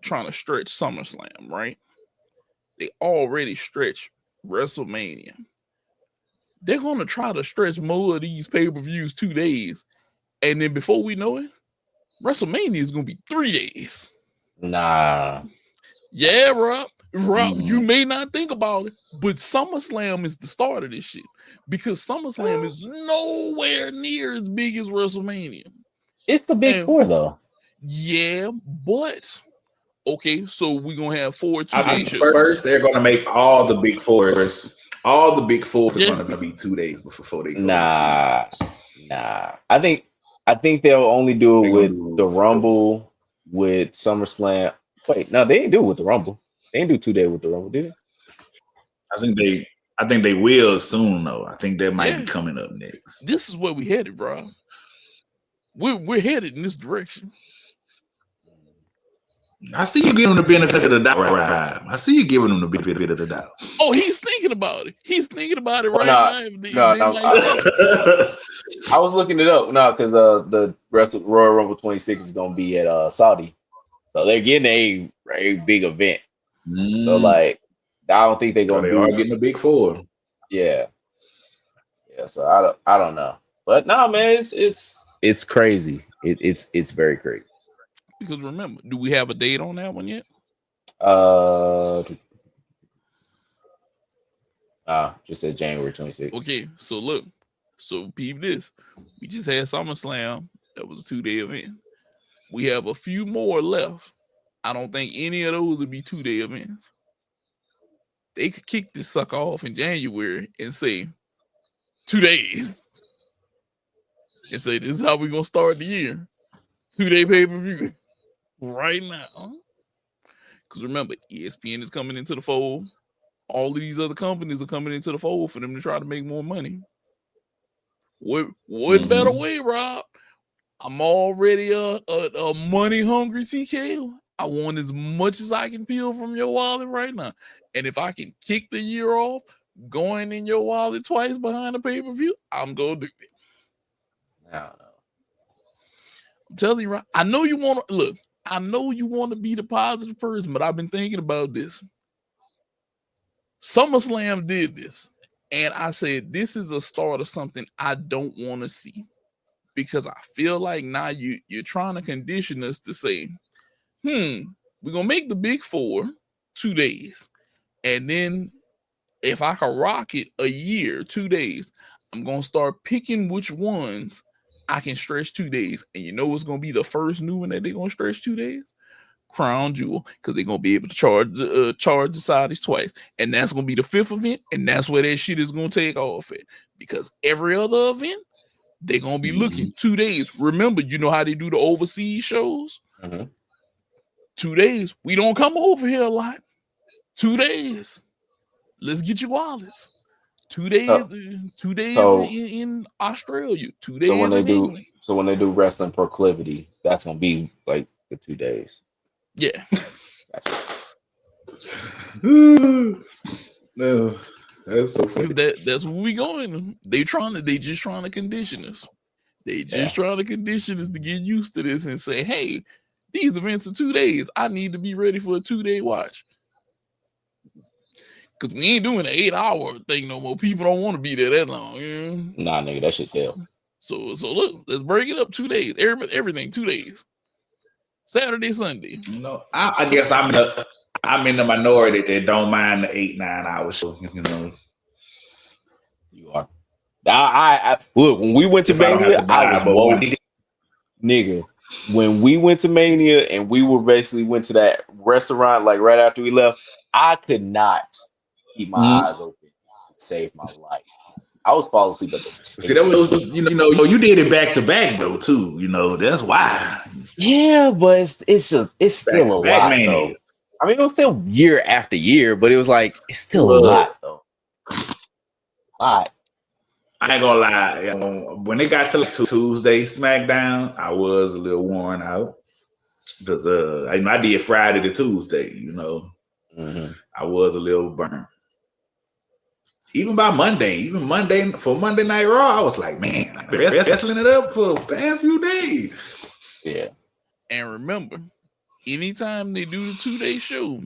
SummerSlam, right? They already stretch WrestleMania. They're gonna try to stretch more of these pay-per-views 2 days, and then before we know it, WrestleMania is gonna be 3 days. Nah. Yeah, Rob, you may not think about it, but SummerSlam is the start of this shit because SummerSlam is nowhere near as big as WrestleMania. It's the big four, though. Yeah, but okay, so we're gonna have 4 2-day shows. First, they're gonna make all the big fours. All the big fours are gonna be 2 days before they go. Nah. I think they'll only do it with the Rumble, with SummerSlam. Wait, no, they ain't do it with the Rumble. They ain't do 2 days with the Rumble, did they? I think they will soon, though. I think that might be coming up next. This is where we headed, bro. We're headed in this direction. I see you giving them the benefit of the doubt. Right. I see you giving them the benefit of the doubt. Oh, he's thinking about it. He's thinking about it right now. I was looking it up. No, because the rest of Royal Rumble 26 is going to be at Saudi. So they're getting a big event. So, like, I don't think they're going to They are getting a big four. Yeah. So I don't know. But no, man, it's crazy. It's very crazy. Because remember, do we have a date on that one yet? Just says January 26th. Okay, so look. So peep this. We just had SummerSlam. That was a 2-day event. We have a few more left. I don't think any of those would be 2-day events. They could kick this sucker off in January and say 2 days. And say, this is how we're going to start the year. 2-day pay-per-view. Right now. Because remember, ESPN is coming into the fold. All of these other companies are coming into the fold for them to try to make more money. What better way, Rob? I'm already a money-hungry TKO. I want as much as I can peel from your wallet right now. And if I can kick the year off going in your wallet twice behind the pay-per-view, I'm going to do it. I don't know. I'm telling you, Rob, I know you want to, look, I know you want to be the positive person, but I've been thinking about this. SummerSlam did this. And I said, this is a start of something I don't want to see. Because I feel like now you're trying to condition us to say, we're going to make the big 4 2 days. And then if I can rock it a year, 2 days, I'm going to start picking which ones I can stretch 2 days. And you know what's going to be the first new one that they're going to stretch 2 days? Crown Jewel, because they're going to be able to charge the Saudis twice. And that's going to be the 5th event. And that's where that shit is going to take off at. Because every other event, they're going to be looking 2 days. Remember, you know how they do the overseas shows? 2 days. We don't come over here a lot. 2 days. Let's get your wallets. 2 days. 2 days in Australia. 2 days in England. So when they do wrestling proclivity, that's going to be like the 2 days. Yeah. No, that's so funny. That's where we going. They just trying to condition us. They just trying to condition us to get used to this and say, hey, these events are 2 days. I need to be ready for a 2-day watch. Because we ain't doing an 8-hour thing no more. People don't want to be there that long. Nah, nigga, that shit's hell. So look, let's break it up 2 days. Everything 2 days. Saturday, Sunday. No, I guess I'm in the minority that don't mind the 8-9 hour show. You know, you are. I look, when we went to Mania, I was woke, nigga. When we went to Mania and we went to that restaurant like right after we left, I could not keep my eyes open to save my life. I was falling asleep at the See, that was you know, you did it back to back though too. You know, that's why. Yeah, but it's still a lot though. I mean, it was still year after year, but it was like it's still a lot though. A lot. I ain't gonna lie. When it got to like Tuesday SmackDown, I was a little worn out because I did Friday to Tuesday. You know, I was a little burnt. Even by Monday, for Monday Night Raw, I was like, man, I've been wrestling it up for the past few days. Yeah. And remember, anytime they do the 2-day show,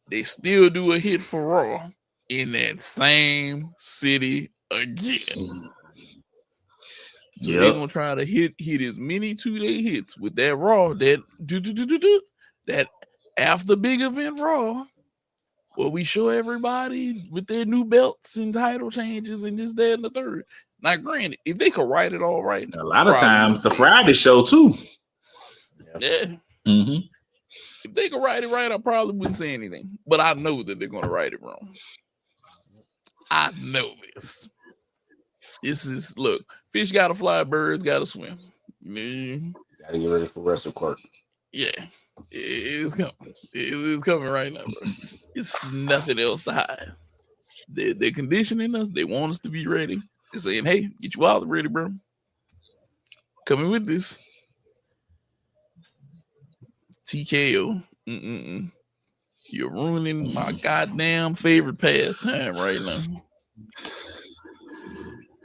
they still do a hit for Raw in that same city again. So they're gonna try to hit as many 2-day hits with that Raw, that after big event Raw, where we show everybody with their new belts and title changes and this, that, and the third. Now, granted, if they could write it all right, a lot of times the Friday show too. Yeah. If they could write it right, I probably wouldn't say anything. But I know that they're going to write it wrong. I know this. This is, look, fish got to fly, birds got to swim. Got to get ready for Wrestle Court. Yeah. It's coming. It's coming right now, bro. It's nothing else to hide. They're conditioning us. They want us to be ready. They're saying, hey, get your wallet ready, bro. Coming with this. TKO. You're ruining my goddamn favorite pastime right now.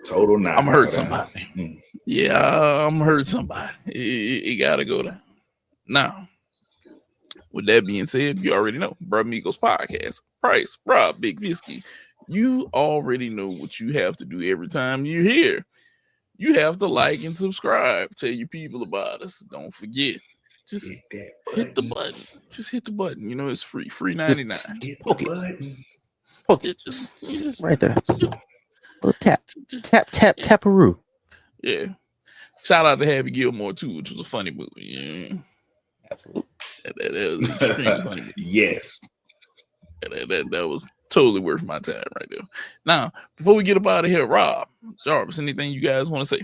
Total now. I'm hurt somebody. Yeah, I'm hurt somebody. It gotta go down. Now, with that being said, you already know Brah Migos Podcast. Price, Rob, Big Whiskey. You already know what you have to do every time you're here. You have to like and subscribe. Tell your people about us. Don't forget. Just hit the button. Just hit the button. You know it's free. Free 99. Just hit the button. Poke it. Just right there. Little tap. Tap-a-roo. Yeah. Shout out to Happy Gilmore too, which was a funny movie. Yeah. Absolutely. That was an extremely funny movie. Yes. That was totally worth my time right there. Now, before we get up out of here, Rob, Jarvis, anything you guys want to say?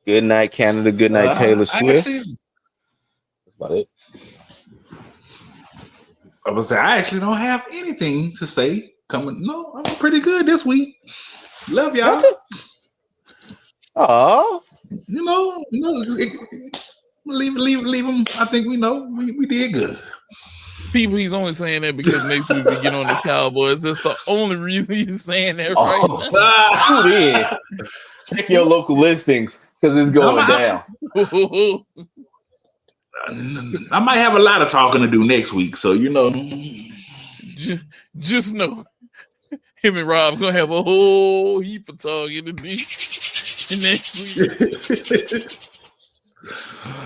Good night, Canada. Good night, Taylor Swift. That's about it. I actually don't have anything to say. No, I'm pretty good this week. Love y'all. Oh, leave them. I think we did good. People, he's only saying that because next week we get on the Cowboys. That's the only reason he's saying that right now. Dude, check your local listings because it's going down. I might have a lot of talking to do next week, so just know him and Rob gonna have a whole heap of talking to do next week.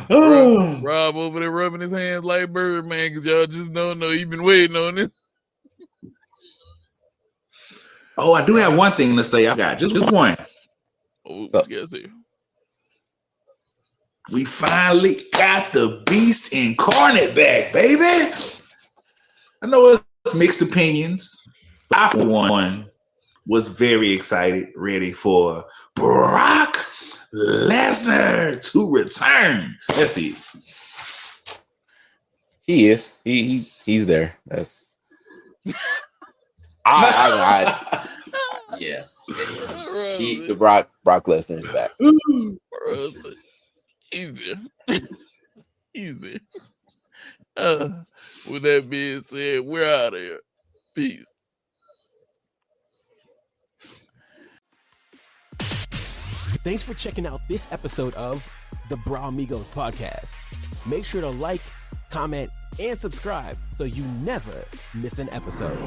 Rob over there rubbing his hands like Birdman because y'all just don't know he been waiting on it. Oh, I do have one thing to say. I got just one. Oh, what you guys say? We finally got the Beast Incarnate back, baby. I know it's mixed opinions, but I, for one, was very excited, ready for Brock Lesnar to return. Let's see. He is. He's there. That's. Yeah. The Brock Lesnar is back. He's there. He's there. With that being said, we're out of here. Peace. Thanks for checking out this episode of the Brah Migos Podcast. Make sure to like, comment, and subscribe so you never miss an episode.